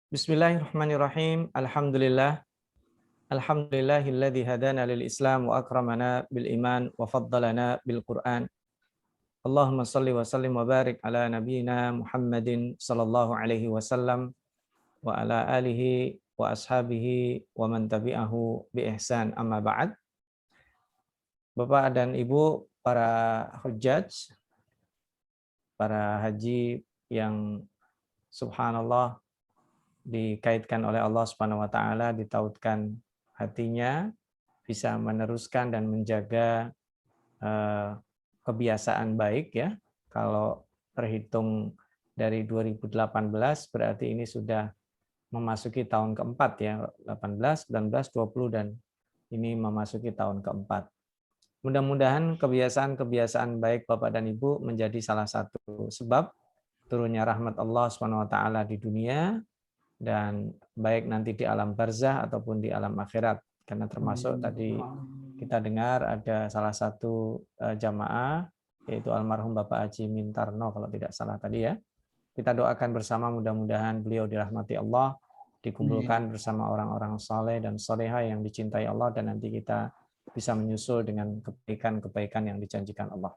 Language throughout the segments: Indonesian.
Bismillahirrahmanirrahim. Alhamdulillahilladzi hadana lil Islam wa akramana bil iman wa faddalana bil Qur'an. Allahumma shalli wa sallim wa barik ala nabiyyina Muhammadin sallallahu alaihi wasallam wa ala alihi wa ashabihi wa man tabi'ahu bi ihsan, amma ba'd. Bapak dan Ibu para hujjaj, para haji yang subhanallah dikaitkan oleh Allah Subhanahu wa taala, ditautkan hatinya bisa meneruskan dan menjaga kebiasaan baik ya. Kalau terhitung dari 2018 berarti ini sudah memasuki tahun keempat ya, 18, 19, 20 dan ini memasuki tahun keempat. Mudah-mudahan kebiasaan-kebiasaan baik Bapak dan Ibu menjadi salah satu sebab turunnya rahmat Allah Subhanahu wa taala di dunia, dan baik nanti di alam barzah ataupun di alam akhirat. Karena termasuk tadi kita dengar ada salah satu jamaah, yaitu almarhum Bapak Haji Mintarno kalau tidak salah tadi ya. Kita doakan bersama mudah-mudahan beliau dirahmati Allah, dikumpulkan bersama orang-orang saleh dan soleha yang dicintai Allah, dan nanti kita bisa menyusul dengan kebaikan-kebaikan yang dijanjikan Allah.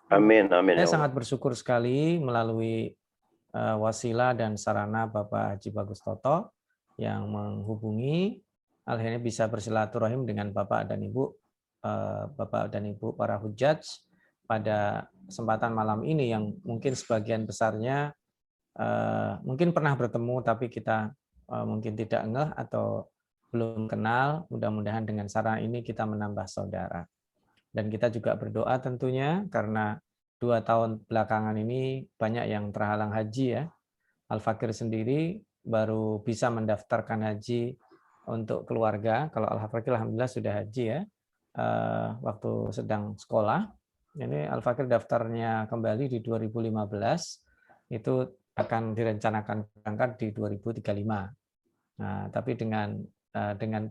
Amin, amin. Saya sangat bersyukur sekali melalui wasilah dan sarana Bapak Haji Bagus Toto yang menghubungi, akhirnya bisa bersilaturahim dengan Bapak dan Ibu para hujjaj pada kesempatan malam ini yang mungkin sebagian besarnya mungkin pernah bertemu tapi kita mungkin tidak ngeh atau belum kenal. Mudah-mudahan dengan sarana ini kita menambah saudara. Dan kita juga berdoa tentunya karena 2 tahun belakangan ini banyak yang terhalang haji ya. Al-Fakir sendiri baru bisa mendaftarkan haji untuk keluarga. Kalau Al-Fakir alhamdulillah sudah haji ya, waktu sedang sekolah. Ini Al-Fakir daftarnya kembali di 2015, itu akan direncanakan berangkat di 2035. Nah, tapi dengan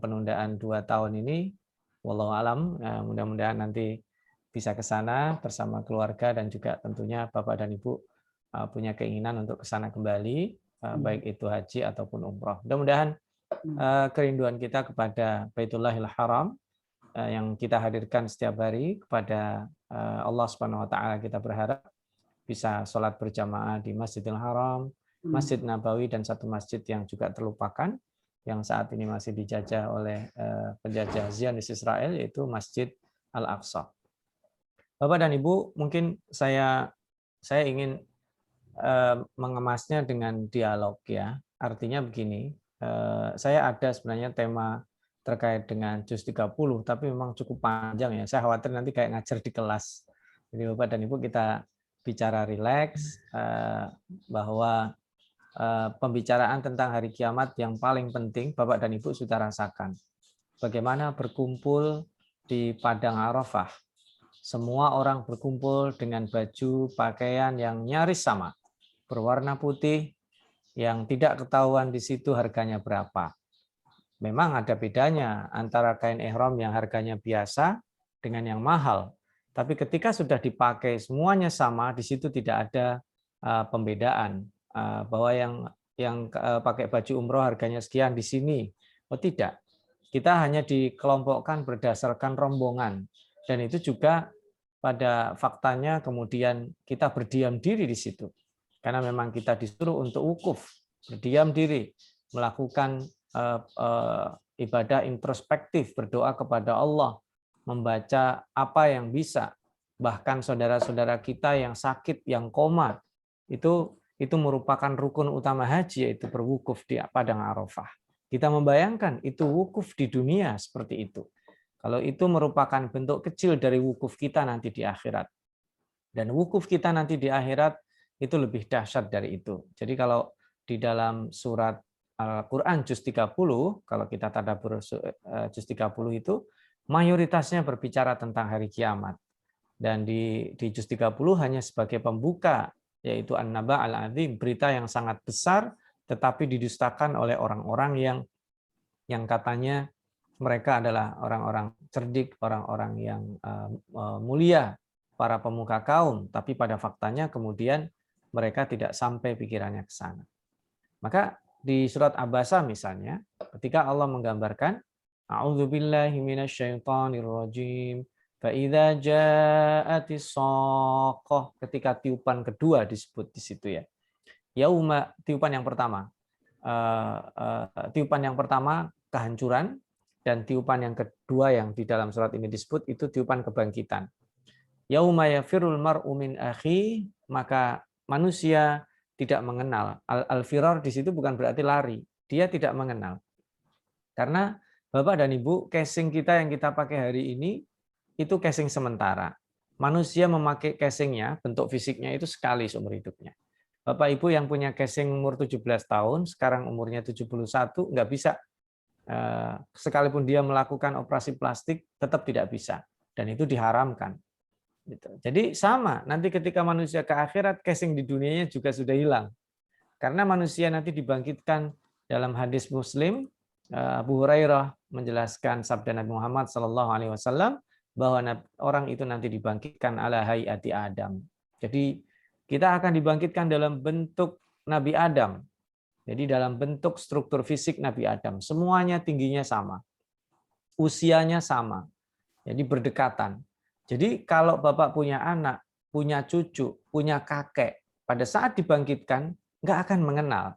penundaan 2 tahun ini, wallahu alam, mudah-mudahan nanti bisa ke sana bersama keluarga, dan juga tentunya Bapak dan Ibu punya keinginan untuk ke sana kembali, baik itu haji ataupun umroh. Mudah-mudahan kerinduan kita kepada Baitullahil Haram yang kita hadirkan setiap hari kepada Allah Subhanahu wa taala, kita berharap bisa sholat berjamaah di Masjidil Haram, Masjid Nabawi, dan satu masjid yang juga terlupakan yang saat ini masih dijajah oleh penjajah Zionis Israel, yaitu Masjid Al-Aqsa. Bapak dan Ibu, mungkin saya ingin mengemasnya dengan dialog ya. Artinya begini, saya ada sebenarnya tema terkait dengan Juz 30, tapi memang cukup panjang ya. Saya khawatir nanti kayak ngajar di kelas. Jadi Bapak dan Ibu kita bicara rileks, bahwa pembicaraan tentang hari kiamat yang paling penting Bapak dan Ibu sudah rasakan. Bagaimana berkumpul di Padang Arafah. Semua orang berkumpul dengan baju pakaian yang nyaris sama, berwarna putih, yang tidak ketahuan di situ harganya berapa. Memang ada bedanya antara kain ihram yang harganya biasa dengan yang mahal. Tapi ketika sudah dipakai semuanya sama, di situ tidak ada pembedaan bahwa yang pakai baju umroh harganya sekian di sini. Oh tidak. Kita hanya dikelompokkan berdasarkan rombongan, dan itu juga pada faktanya kemudian kita berdiam diri di situ. Karena memang kita disuruh untuk wukuf, berdiam diri, melakukan ibadah introspektif, berdoa kepada Allah, membaca apa yang bisa. Bahkan saudara-saudara kita yang sakit, yang koma, itu merupakan rukun utama haji, yaitu berwukuf di Padang Arafah. Kita membayangkan itu wukuf di dunia seperti itu. Kalau itu merupakan bentuk kecil dari wukuf kita nanti di akhirat. Dan wukuf kita nanti di akhirat itu lebih dahsyat dari itu. Jadi kalau di dalam surat Al-Quran Juz 30, kalau kita tadabbur Juz 30 itu, mayoritasnya berbicara tentang hari kiamat. Dan di Juz 30 hanya sebagai pembuka, yaitu An-Naba Al-Azim, berita yang sangat besar, tetapi didustakan oleh orang-orang yang katanya mereka adalah orang-orang cerdik, orang-orang yang mulia, para pemuka kaum, tapi pada faktanya kemudian mereka tidak sampai pikirannya ke sana. Maka di surat Abasa misalnya, ketika Allah menggambarkan A'udzubillahi minasyaitonirrajim. Fa idza ja'atis shaqqah, ketika tiupan kedua disebut di situ ya. Yauma, tiupan yang pertama. Tiupan yang pertama kehancuran, dan tiupan yang kedua yang di dalam surat ini disebut itu tiupan kebangkitan. Yauma yafirul mar'u min akhi, maka manusia tidak mengenal. Al-firar di situ bukan berarti lari, dia tidak mengenal. Karena Bapak dan Ibu, casing kita yang kita pakai hari ini itu casing sementara. Manusia memakai casingnya, bentuk fisiknya itu sekali seumur hidupnya. Bapak Ibu yang punya casing umur 17 tahun, sekarang umurnya 71, nggak bisa. Sekalipun dia melakukan operasi plastik, tetap tidak bisa. Dan itu diharamkan. Jadi sama, nanti ketika manusia ke akhirat, casing di dunianya juga sudah hilang. Karena manusia nanti dibangkitkan dalam hadis Muslim, Abu Hurairah menjelaskan sabda Nabi Muhammad SAW bahwa orang itu nanti dibangkitkan ala hayati Adam. Jadi kita akan dibangkitkan dalam bentuk Nabi Adam. Jadi dalam bentuk struktur fisik Nabi Adam. Semuanya tingginya sama. Usianya sama. Jadi berdekatan. Jadi kalau Bapak punya anak, punya cucu, punya kakek, pada saat dibangkitkan nggak akan mengenal.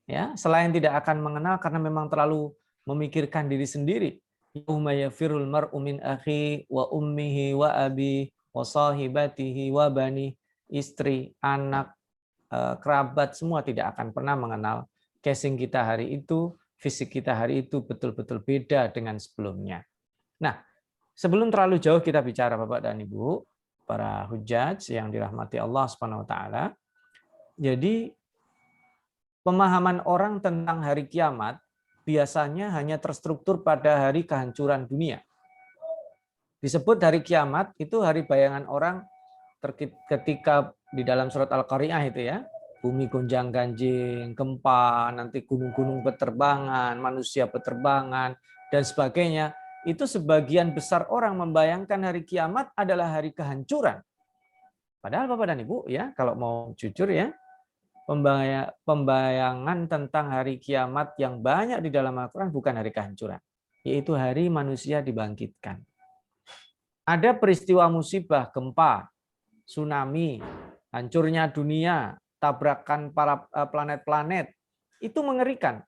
Ya, selain tidak akan mengenal karena memang terlalu memikirkan diri sendiri. Yauma yafirul mar'u min akhi wa ummihi wa abi wa sahibatihi wa bani, istri, anak, kerabat semua tidak akan pernah mengenal. Casing kita hari itu, fisik kita hari itu betul-betul beda dengan sebelumnya. Nah, sebelum terlalu jauh kita bicara Bapak dan Ibu, para hujjaj yang dirahmati Allah Subhanahu wa taala. Jadi pemahaman orang tentang hari kiamat biasanya hanya terstruktur pada hari kehancuran dunia. Disebut hari kiamat itu hari bayangan orang ketika di dalam surat Al-Qari'ah itu ya, bumi gonjang-ganjing, gempa, nanti gunung-gunung berterbangan, manusia berterbangan dan sebagainya. Itu sebagian besar orang membayangkan hari kiamat adalah hari kehancuran. Padahal Bapak dan Ibu ya, kalau mau jujur ya, pembayangan tentang hari kiamat yang banyak di dalam Al-Quran bukan hari kehancuran, yaitu hari manusia dibangkitkan. Ada peristiwa musibah, gempa, tsunami, hancurnya dunia, tabrakan para planet-planet, itu mengerikan.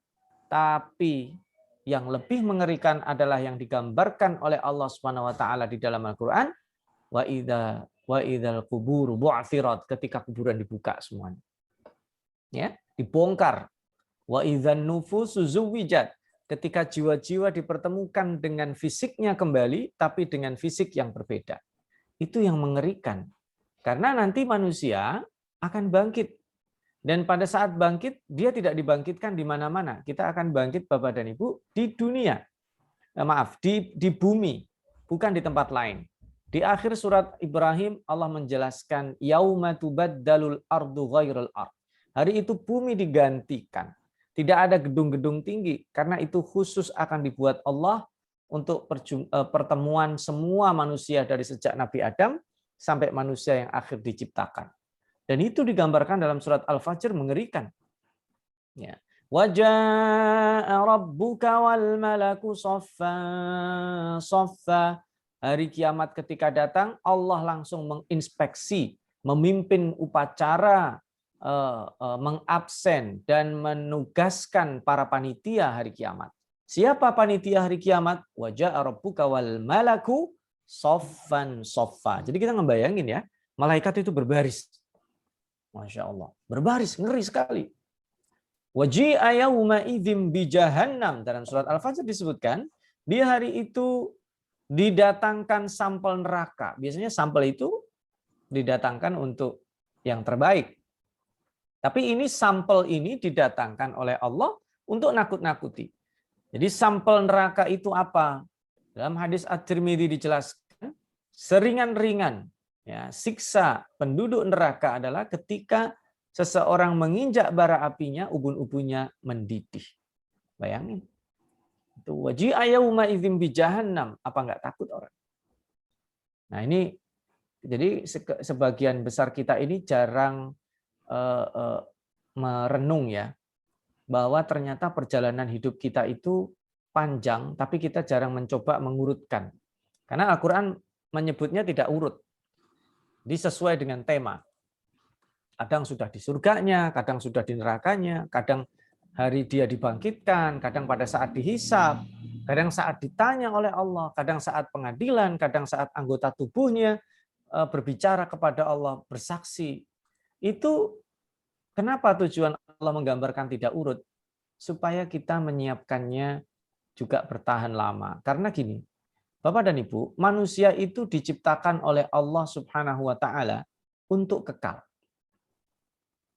Tapi yang lebih mengerikan adalah yang digambarkan oleh Allah Subhanahu wa taala di dalam Al-Qur'an, wa idzal qubur bu'tsirat, ketika kuburan dibuka semuanya. Ya, dibongkar. Wa idzan nufusu zuwijat, ketika jiwa-jiwa dipertemukan dengan fisiknya kembali tapi dengan fisik yang berbeda. Itu yang mengerikan. Karena nanti manusia akan bangkit. Dan pada saat bangkit, dia tidak dibangkitkan di mana-mana. Kita akan bangkit Bapak dan Ibu di dunia. Di bumi, bukan di tempat lain. Di akhir surat Ibrahim, Allah menjelaskan yauma tubaddalul ardu ghairul ard. Hari itu bumi digantikan. Tidak ada gedung-gedung tinggi, karena itu khusus akan dibuat Allah untuk pertemuan semua manusia dari sejak Nabi Adam sampai manusia yang akhir diciptakan. Dan itu digambarkan dalam surat Al-Fajr, mengerikan. Ya. Waja'a rabbuka wal malaku saffa saffa. Hari kiamat ketika datang, Allah langsung menginspeksi, memimpin upacara, mengabsen dan menugaskan para panitia hari kiamat. Siapa panitia hari kiamat? Waja'a rabbuka wal malaku saffan saffa. Jadi kita ngebayangin ya, malaikat itu berbaris. Masya Allah, berbaris, ngeri sekali. Waji'a yauma idzim bi jahannam, dalam surat Al-Fajr disebutkan, di hari itu didatangkan sampel neraka. Biasanya sampel itu didatangkan untuk yang terbaik. Tapi ini sampel ini didatangkan oleh Allah untuk nakut-nakuti. Jadi sampel neraka itu apa? Dalam hadis At-Tirmidzi dijelaskan, seringan-ringan ya, siksa penduduk neraka adalah ketika seseorang menginjak bara apinya, ubun-ubunnya mendidih. Bayangin. Itu waji'a yauma idzim bi jahannam. Apa enggak takut orang? Nah, ini jadi sebagian besar kita ini jarang merenung ya. bahwa ternyata perjalanan hidup kita itu panjang, tapi kita jarang mencoba mengurutkan. Karena Al-Quran menyebutnya tidak urut, disesuai dengan tema. Kadang sudah di surganya, kadang sudah di nerakanya, kadang hari dia dibangkitkan, kadang pada saat dihisab, kadang saat ditanya oleh Allah, kadang saat pengadilan, kadang saat anggota tubuhnya berbicara kepada Allah, bersaksi. Itu kenapa tujuan Allah menggambarkan tidak urut? Supaya kita menyiapkannya juga bertahan lama. Karena gini, Bapak dan Ibu, manusia itu diciptakan oleh Allah Subhanahu wa taala untuk kekal.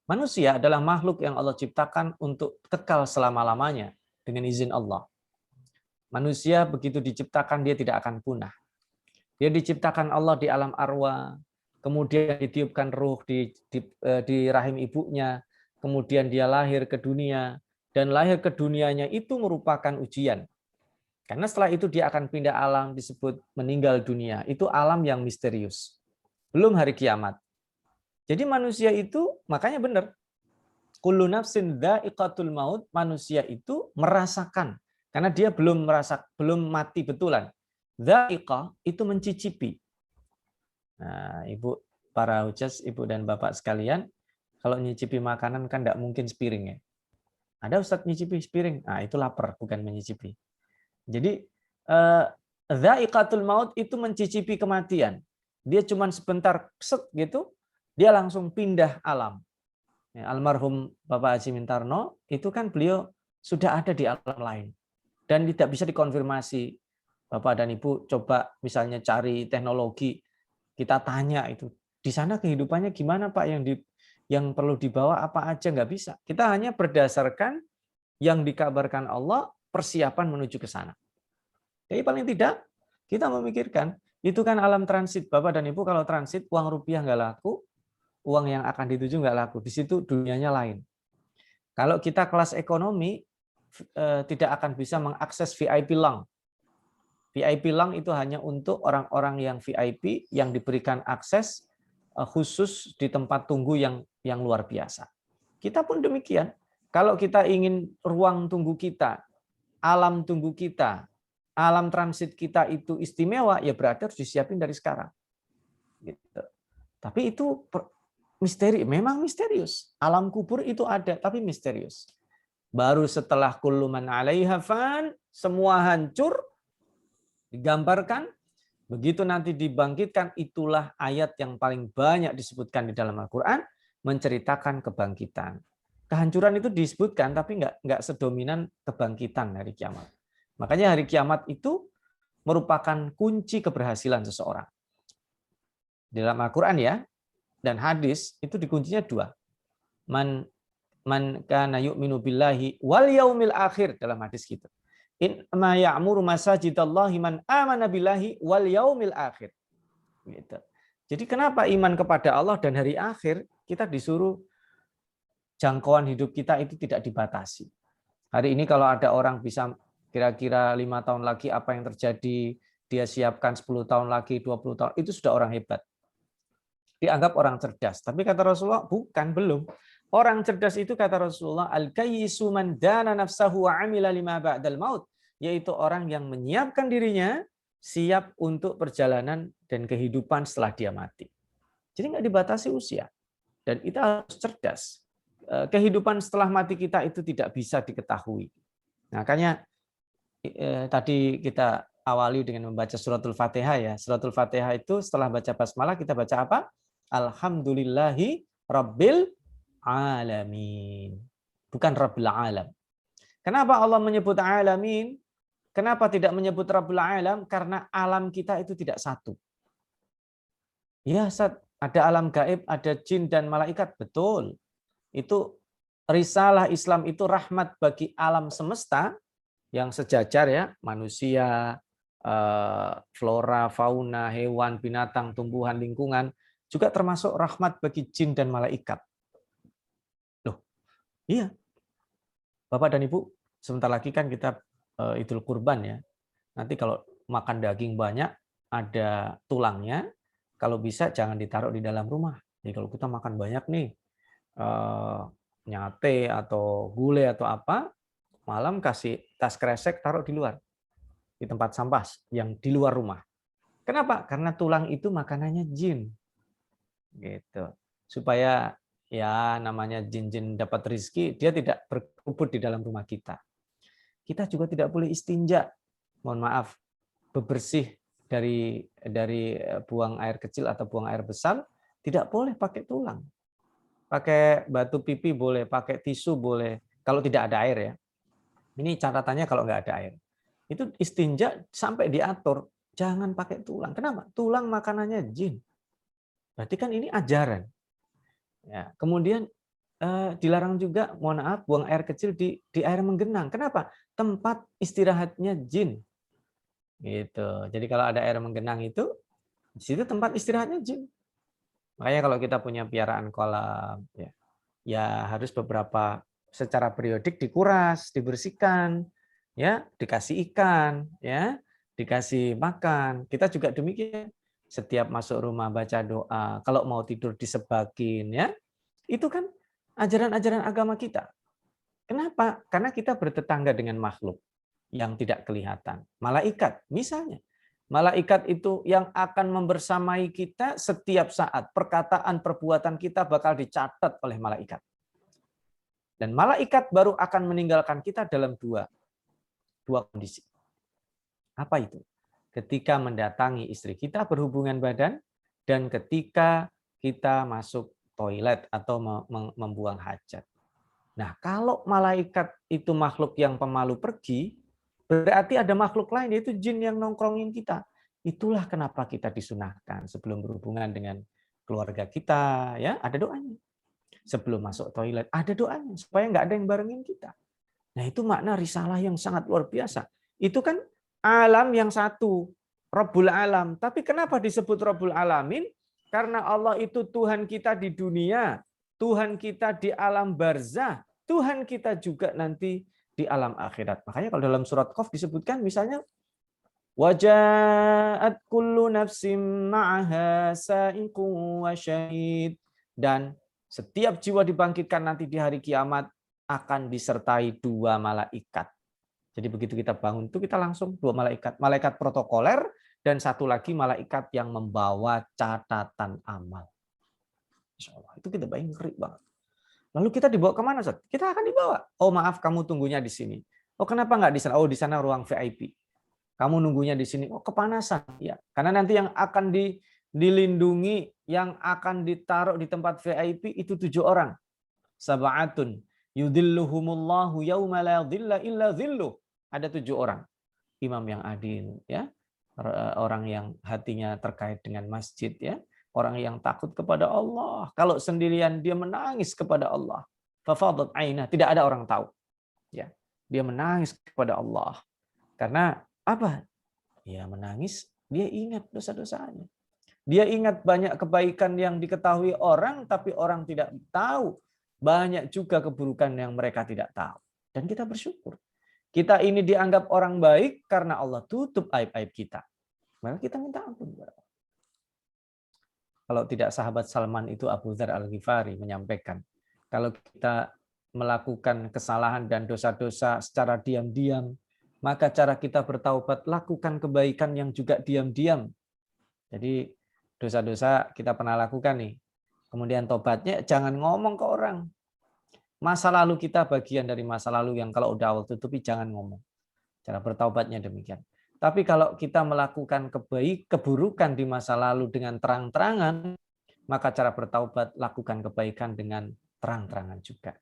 Manusia adalah makhluk yang Allah ciptakan untuk kekal selama-lamanya dengan izin Allah. Manusia begitu diciptakan dia tidak akan punah. Dia diciptakan Allah di alam arwah, kemudian ditiupkan ruh di rahim ibunya, kemudian dia lahir ke dunia, dan lahir ke dunianya itu merupakan ujian. Karena setelah itu dia akan pindah alam disebut meninggal dunia. Itu alam yang misterius. Belum hari kiamat. Jadi manusia itu, makanya benar, kullu nafsin dha'iqatul maut, manusia itu merasakan, karena dia belum mati betulan. Dha'iqah itu mencicipi. Nah, Ibu, para hujaz, Ibu dan Bapak sekalian, kalau nyicipi makanan kan tidak mungkin sepiring ya. Ada Ustadz nyicipi sepiring, nah itu lapar, bukan menyicipi. Jadi dha'iqatul maut itu mencicipi kematian. Dia cuma sebentar set gitu, dia langsung pindah alam. Almarhum Bapak Haji Mintarno itu kan beliau sudah ada di alam lain dan tidak bisa dikonfirmasi. Bapak dan Ibu coba misalnya cari teknologi, kita tanya itu di sana kehidupannya gimana Pak, yang perlu dibawa apa aja, nggak bisa. Kita hanya berdasarkan yang dikabarkan Allah, persiapan menuju ke sana. Jadi paling tidak kita memikirkan itu kan alam transit. Bapak dan Ibu kalau transit uang rupiah nggak laku, uang yang akan dituju nggak laku. Di situ dunianya lain. Kalau kita kelas ekonomi tidak akan bisa mengakses VIP Lounge. VIP Lounge itu hanya untuk orang-orang yang VIP yang diberikan akses khusus di tempat tunggu yang luar biasa. Kita pun demikian. Kalau kita ingin ruang tunggu kita, alam tunggu kita, alam transit kita itu istimewa, ya berarti harus disiapin dari sekarang. Gitu. Tapi itu misteri, memang misterius. Alam kubur itu ada, tapi misterius. Baru setelah kullu man 'alaiha fan, semua hancur, digambarkan, begitu nanti dibangkitkan, itulah ayat yang paling banyak disebutkan di dalam Al-Quran, menceritakan kebangkitan. Kehancuran itu disebutkan, tapi nggak sedominan kebangkitan hari kiamat. Makanya hari kiamat itu merupakan kunci keberhasilan seseorang. Di dalam Al-Quran ya, dan hadis itu dikuncinya dua. Man kana yu'minu billahi wal yaumil akhir, dalam hadis gitu. In ma ya'muru masajidallahi man amana billahi wal yaumil akhir. Gitu. Jadi kenapa iman kepada Allah dan hari akhir kita disuruh jangkauan hidup kita itu tidak dibatasi. Hari ini kalau ada orang bisa kira-kira 5 tahun lagi apa yang terjadi, dia siapkan 10 tahun lagi, 20 tahun, itu sudah orang hebat. Dianggap orang cerdas. Tapi kata Rasulullah, bukan, belum. Orang cerdas itu kata Rasulullah, al-kayyisu man dana nafsahu wa amila lima ba'dal maut, yaitu orang yang menyiapkan dirinya siap untuk perjalanan dan kehidupan setelah dia mati. Jadi nggak dibatasi usia. Dan kita harus cerdas. Kehidupan setelah mati kita itu tidak bisa diketahui. Nah, makanya tadi kita awali dengan membaca suratul Fatihah ya. Suratul Fatihah itu setelah baca basmalah kita baca apa? Alhamdulillahi Rabbil Alamin. Bukan Rabbil Alam. Kenapa Allah menyebut Alamin? Kenapa tidak menyebut Rabbil Alam? Karena alam kita itu tidak satu. Ya, ada alam gaib, ada jin dan malaikat. Betul. Itu risalah Islam itu rahmat bagi alam semesta yang sejajar ya. Manusia, flora, fauna, hewan, binatang, tumbuhan, lingkungan. Juga termasuk rahmat bagi jin dan malaikat. Loh, iya. Bapak dan Ibu, sebentar lagi kan kita Idul Kurban ya. Nanti kalau makan daging banyak, ada tulangnya, kalau bisa jangan ditaruh di dalam rumah. Jadi kalau kita makan banyak nih, nyate atau gulai atau apa, malam kasih tas kresek taruh di luar, di tempat sampah yang di luar rumah. Kenapa? Karena tulang itu makanannya jin. Gitu. Supaya ya namanya jin-jin dapat rezeki, dia tidak berkumpul di dalam rumah kita. Kita juga tidak boleh istinja. Mohon maaf, bebersih dari buang air kecil atau buang air besar, tidak boleh pakai tulang. Pakai batu pipi boleh, pakai tisu boleh, kalau tidak ada air ya. Ini catatannya kalau nggak ada air. Itu istinja sampai diatur, jangan pakai tulang. Kenapa? Tulang makanannya jin. Berarti kan ini ajaran. Ya, kemudian dilarang juga, mohon maaf, buang air kecil di air menggenang. Kenapa? Tempat istirahatnya jin. Gitu. Jadi kalau ada air menggenang itu, di situ tempat istirahatnya jin. Makanya kalau kita punya piaraan kolam, ya harus beberapa secara periodik dikuras, dibersihkan, ya, dikasih ikan, ya, dikasih makan. Kita juga demikian. Setiap masuk rumah baca doa, kalau mau tidur disebakin, ya. Itu kan ajaran-ajaran agama kita. Kenapa? Karena kita bertetangga dengan makhluk yang tidak kelihatan. Malaikat, misalnya. Malaikat itu yang akan membersamai kita setiap saat. Perkataan, perbuatan kita bakal dicatat oleh malaikat. Dan malaikat baru akan meninggalkan kita dalam dua kondisi. Apa itu? Ketika mendatangi istri kita berhubungan badan, dan ketika kita masuk toilet atau membuang hajat. Nah, kalau malaikat itu makhluk yang pemalu pergi, berarti ada makhluk lain, yaitu jin yang nongkrongin kita. Itulah kenapa kita disunahkan sebelum berhubungan dengan keluarga kita, ya ada doanya. Sebelum masuk toilet, ada doanya, supaya nggak ada yang barengin kita. Nah, itu makna risalah yang sangat luar biasa. Itu kan alam yang satu, Rabbul Alam. Tapi kenapa disebut Rabbul Alamin? Karena Allah itu Tuhan kita di dunia, Tuhan kita di alam barzah, Tuhan kita juga nanti di alam akhirat. Makanya kalau dalam surat Qaf disebutkan misalnya waja'at kullu nafsim ma'aha sa'iqun wa syahid, dan setiap jiwa dibangkitkan nanti di hari kiamat akan disertai dua malaikat. Jadi begitu kita bangun itu kita langsung dua malaikat, malaikat protokoler dan satu lagi malaikat yang membawa catatan amal. Insya Allah, itu kita bayang ngeri banget. Lalu kita dibawa kemana, Ustaz? Kita akan dibawa. Oh maaf, kamu tunggunya di sini. Oh kenapa nggak di sana? Oh di sana ruang VIP. Kamu nunggunya di sini. Oh kepanasan. Ya, karena nanti yang akan dilindungi, yang akan ditaruh di tempat VIP itu 7 orang. Sab'atun yudhilluhumullahu yauma la dhilla illa dhilluh. Ada 7 orang. Imam yang adil, ya, orang yang hatinya terkait dengan masjid, ya, orang yang takut kepada Allah. Kalau sendirian dia menangis kepada Allah. Fafadat ainah, tidak ada orang tahu. Ya, dia menangis kepada Allah. Karena apa? Ya menangis, dia ingat dosa-dosanya. Dia ingat banyak kebaikan yang diketahui orang, tapi orang tidak tahu. Banyak juga keburukan yang mereka tidak tahu. Dan kita bersyukur. Kita ini dianggap orang baik karena Allah tutup aib-aib kita. Maka kita minta ampun. Kalau tidak sahabat Salman itu Abu Dzar Al-Ghifari menyampaikan, kalau kita melakukan kesalahan dan dosa-dosa secara diam-diam, maka cara kita bertaubat, lakukan kebaikan yang juga diam-diam. Jadi dosa-dosa kita pernah lakukan nih, kemudian tobatnya jangan ngomong ke orang. Masa lalu kita bagian dari masa lalu yang kalau udah Allah tutupi jangan ngomong. Cara bertaubatnya demikian. Tapi kalau kita melakukan keburukan di masa lalu dengan terang-terangan, maka cara bertaubat lakukan kebaikan dengan terang-terangan juga.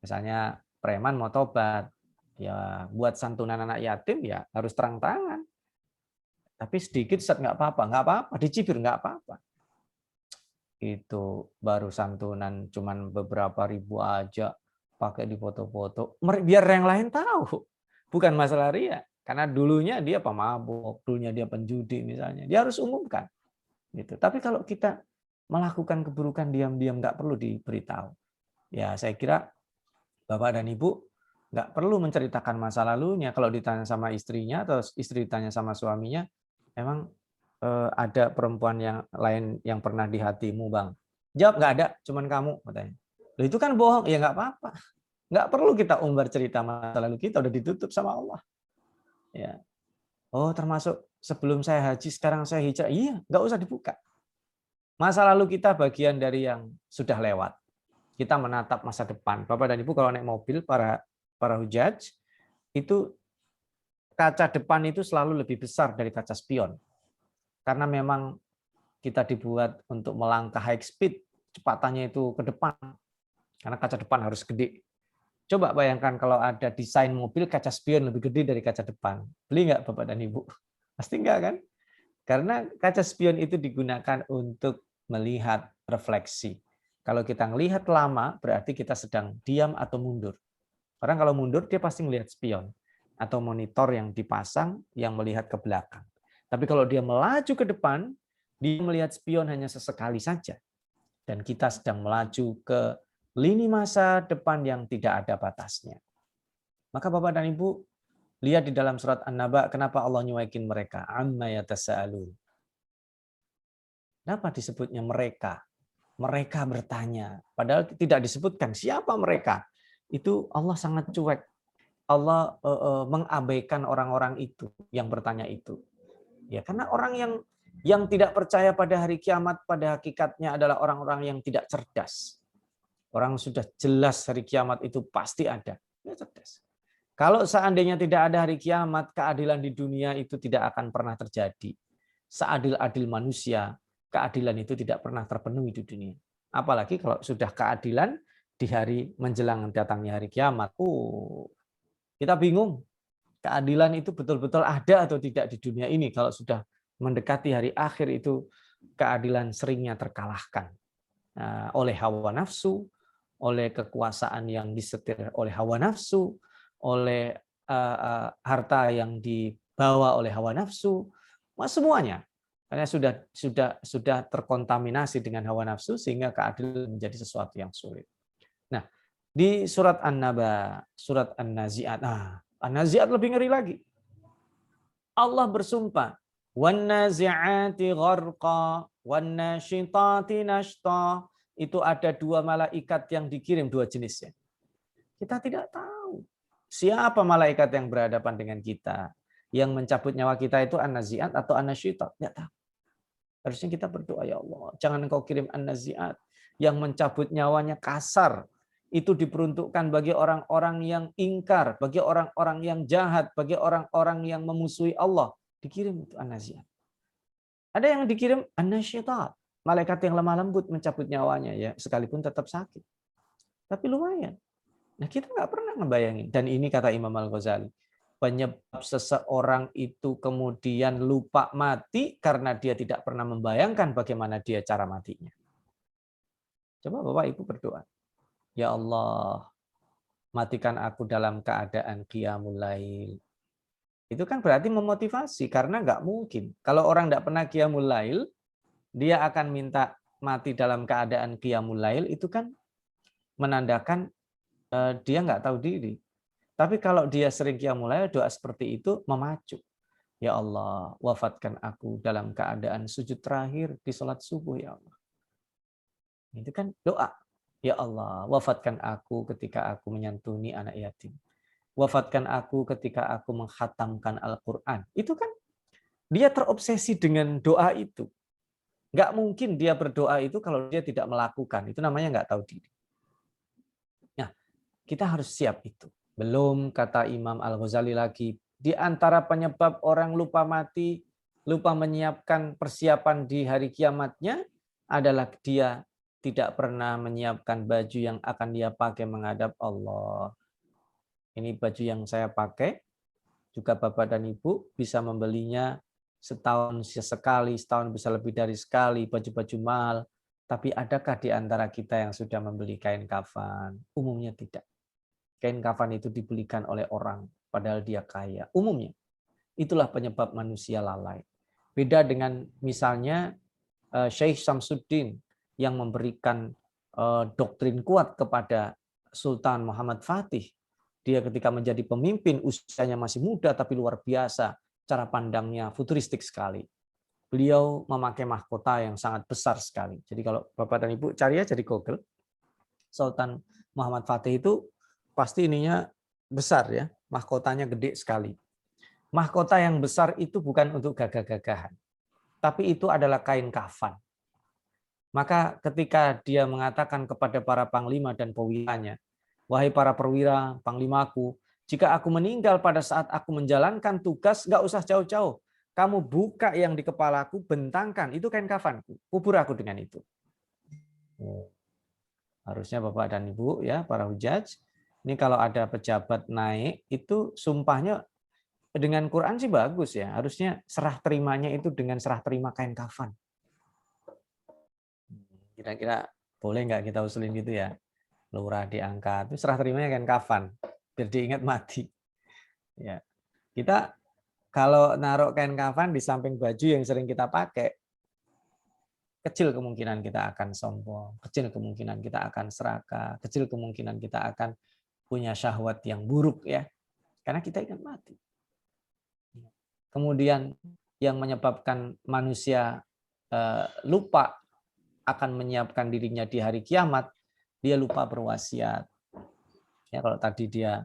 Misalnya preman mau tobat, ya buat santunan anak yatim ya harus terang-terangan. Tapi sedikit Ustaz nggak apa-apa, dicibir nggak apa-apa. Itu baru santunan cuman beberapa ribu aja, pakai di foto-foto, biar yang lain tahu. Bukan masalah ria, karena dulunya dia pemabuk, dulunya dia penjudi misalnya, dia harus umumkan. Gitu. Tapi kalau kita melakukan keburukan diam-diam nggak perlu diberitahu. Ya saya kira Bapak dan Ibu nggak perlu menceritakan masa lalunya. Kalau ditanya sama istrinya atau istri ditanya sama suaminya, emang ada perempuan yang lain yang pernah di hatimu, Bang? Jawab nggak ada, cuman kamu katanya. Loh, itu kan bohong. Ya nggak apa-apa. Nggak perlu kita umbar cerita masa lalu kita, udah ditutup sama Allah. Ya. Oh, termasuk sebelum saya haji, sekarang saya hijrah. Iya, nggak usah dibuka. Masa lalu kita bagian dari yang sudah lewat. Kita menatap masa depan. Bapak dan Ibu kalau naik mobil, para hujaj, itu kaca depan itu selalu lebih besar dari kaca spion. Karena memang kita dibuat untuk melangkah high speed, kecepatannya itu ke depan. Karena kaca depan harus gede. Coba bayangkan kalau ada desain mobil kaca spion lebih gede dari kaca depan. Beli nggak Bapak dan Ibu? Pasti enggak kan? Karena kaca spion itu digunakan untuk melihat refleksi. Kalau kita ngelihat lama, berarti kita sedang diam atau mundur. Orang kalau mundur, dia pasti melihat spion atau monitor yang dipasang yang melihat ke belakang. Tapi kalau dia melaju ke depan, dia melihat spion hanya sesekali saja. Dan kita sedang melaju ke lini masa depan yang tidak ada batasnya. Maka Bapak dan Ibu, lihat di dalam surat An-Naba, kenapa Allah nyuekin mereka? Amma yatasa'alun. Kenapa disebutnya mereka? Mereka bertanya. Padahal tidak disebutkan siapa mereka. Itu Allah sangat cuek. Allah mengabaikan orang-orang itu yang bertanya itu. Ya, karena orang yang tidak percaya pada hari kiamat pada hakikatnya adalah orang-orang yang tidak cerdas. Orang sudah jelas hari kiamat itu pasti ada. Ya, cerdas. Kalau seandainya tidak ada hari kiamat, keadilan di dunia itu tidak akan pernah terjadi. Seadil-adil manusia, keadilan itu tidak pernah terpenuhi di dunia. Apalagi kalau sudah keadilan di hari menjelang datangnya hari kiamat. Kita bingung. Keadilan itu betul-betul ada atau tidak di dunia ini. Kalau sudah mendekati hari akhir itu keadilan seringnya terkalahkan oleh hawa nafsu, oleh kekuasaan yang disetir oleh hawa nafsu, oleh harta yang dibawa oleh hawa nafsu, semuanya. Karena sudah terkontaminasi dengan hawa nafsu sehingga keadilan menjadi sesuatu yang sulit. Nah, di surat An-Naba, surat An-Nazi'at. An-Nazi'at lebih ngeri lagi. Allah bersumpah, "Wan-nazi'ati gharqa, wan-nasyitati nashta." Itu ada dua malaikat yang dikirim, dua jenisnya. Kita tidak tahu siapa malaikat yang berhadapan dengan kita. Yang mencabut nyawa kita itu An-Nazi'at atau An-Nasyitat. Tidak tahu. Harusnya kita berdoa, ya Allah, jangan Engkau kirim An-Nazi'at yang mencabut nyawanya kasar. Itu diperuntukkan bagi orang-orang yang ingkar, bagi orang-orang yang jahat, bagi orang-orang yang memusuhi Allah. Dikirim itu An-Nazi'at. Ada yang dikirim An-Nasyitat, malaikat yang lemah lembut mencabut nyawanya, ya sekalipun tetap sakit. Tapi lumayan. Nah, kita nggak pernah ngebayangin. Dan ini kata Imam Al-Ghazali, penyebab seseorang itu kemudian lupa mati karena dia tidak pernah membayangkan bagaimana dia cara matinya. Coba Bapak Ibu berdoa. Ya Allah, matikan aku dalam keadaan qiyamul lail. Itu kan berarti memotivasi, karena nggak mungkin. Kalau orang nggak pernah qiyamul lail, dia akan minta mati dalam keadaan qiyamul lail, itu kan menandakan dia nggak tahu diri. Tapi kalau dia sering qiyamul lail, doa seperti itu memacu. Ya Allah, wafatkan aku dalam keadaan sujud terakhir di sholat subuh, ya Allah. Itu kan doa. Ya Allah, wafatkan aku ketika aku menyantuni anak yatim. Wafatkan aku ketika aku menghatamkan Al-Quran. Itu kan dia terobsesi dengan doa itu. Nggak mungkin dia berdoa itu kalau dia tidak melakukan. Itu namanya nggak tahu diri. Nah, kita harus siap itu. Belum, kata Imam Al-Ghazali lagi, di antara penyebab orang lupa mati, lupa menyiapkan persiapan di hari kiamatnya, adalah dia tidak pernah menyiapkan baju yang akan dia pakai menghadap Allah. Ini baju yang saya pakai, juga Bapak dan Ibu bisa membelinya setahun sekali, setahun bisa lebih dari sekali, baju-baju mahal. Tapi adakah di antara kita yang sudah membeli kain kafan? Umumnya tidak. Kain kafan itu dibelikan oleh orang, padahal dia kaya. Umumnya, itulah penyebab manusia lalai. Beda dengan misalnya Syekh Samsuddin yang memberikan doktrin kuat kepada Sultan Muhammad Fatih. Dia ketika menjadi pemimpin, usianya masih muda tapi luar biasa. Cara pandangnya futuristik sekali. Beliau memakai mahkota yang sangat besar sekali. Jadi kalau Bapak dan Ibu cari aja di Google, Sultan Muhammad Fatih itu pasti ininya besar ya, mahkotanya gede sekali. Mahkota yang besar itu bukan untuk gagah-gagahan, tapi itu adalah kain kafan. Maka ketika dia mengatakan kepada para panglima dan perwiranya, wahai para perwira, panglimaku, jika aku meninggal pada saat aku menjalankan tugas, nggak usah jauh-jauh. Kamu buka yang di kepalaku, bentangkan, itu kain kafanku. Kubur aku dengan itu. Harusnya Bapak dan Ibu, ya para hujaj, ini kalau ada pejabat naik, itu sumpahnya dengan Quran sih bagus ya. Harusnya serah terimanya itu dengan serah terima kain kafan. Kira-kira boleh nggak kita usulin gitu ya? Lurah diangkat, itu serah terimanya kain kafan, biar diingat mati. Ya, kita kalau naruh kain kafan di samping baju yang sering kita pakai, kecil kemungkinan kita akan sombong, kecil kemungkinan kita akan serakah, kecil kemungkinan kita akan punya syahwat yang buruk ya, karena kita ingat mati. Kemudian yang menyebabkan manusia lupa akan menyiapkan dirinya di hari kiamat, dia lupa berwasiat. Ya, kalau tadi dia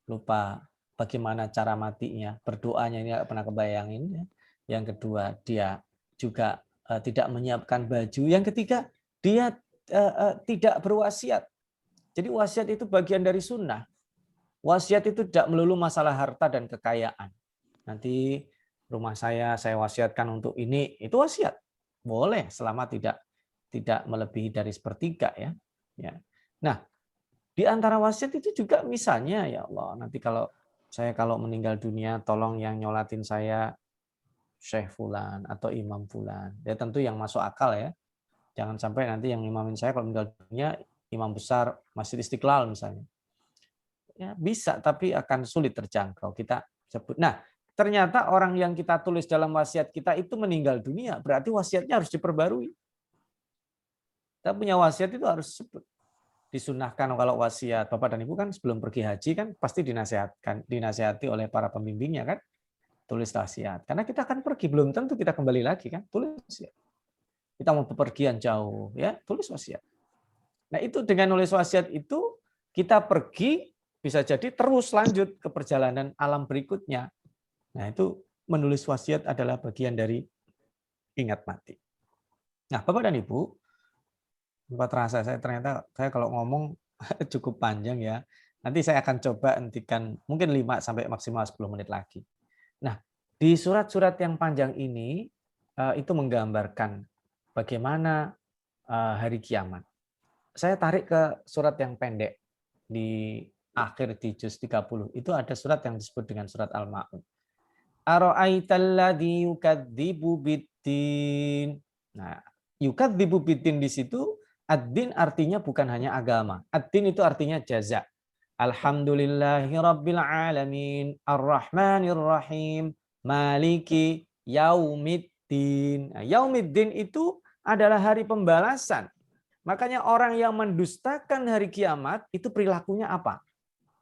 lupa bagaimana cara matinya, berdoanya ini nggak pernah kebayangin. Ya. Yang kedua, dia juga tidak menyiapkan baju. Yang ketiga, dia tidak berwasiat. Jadi wasiat itu bagian dari sunnah. Wasiat itu tidak melulu masalah harta dan kekayaan. Nanti rumah saya wasiatkan untuk ini, itu wasiat. Boleh selama tidak melebihi dari sepertiga ya. Nah, di antara wasiat itu juga misalnya ya Allah, nanti kalau meninggal dunia tolong yang nyolatin saya Syekh Fulan atau Imam Fulan. Ya tentu yang masuk akal ya. Jangan sampai nanti yang imamin saya kalau meninggal dunia imam besar Masjid Istiqlal misalnya. Ya bisa tapi akan sulit terjangkau kita sebut. Nah, ternyata orang yang kita tulis dalam wasiat kita itu meninggal dunia, berarti wasiatnya harus diperbarui. Kita punya wasiat itu harus disunahkan kalau wasiat Bapak dan Ibu kan sebelum pergi haji kan pasti dinasihati oleh para pembimbingnya kan, tulis wasiat. Karena kita akan pergi, belum tentu kita kembali lagi kan, tulis wasiat. Kita mau bepergian jauh ya, tulis wasiat. Nah, itu dengan nulis wasiat itu kita pergi bisa jadi terus lanjut ke perjalanan alam berikutnya. Nah, itu menulis wasiat adalah bagian dari ingat mati. Nah, Bapak dan Ibu, Bapak terasa ternyata saya kalau ngomong cukup panjang ya. Nanti saya akan coba hentikan mungkin 5 sampai maksimal 10 menit lagi. Nah, di surat-surat yang panjang ini itu menggambarkan bagaimana hari kiamat. Saya tarik ke surat yang pendek di akhir di juz 30. Itu ada surat yang disebut dengan surat Al-Ma'un. Ara'aitalladzi yukadzibu biddin. Nah, yukadzibu biddin di situ ad-din artinya bukan hanya agama. Ad-din itu artinya jaza. Alhamdulillahirabbil alamin, arrahmanir rahim, maliki yaumiddin. Nah, yaumiddin itu adalah hari pembalasan. Makanya orang yang mendustakan hari kiamat itu perilakunya apa?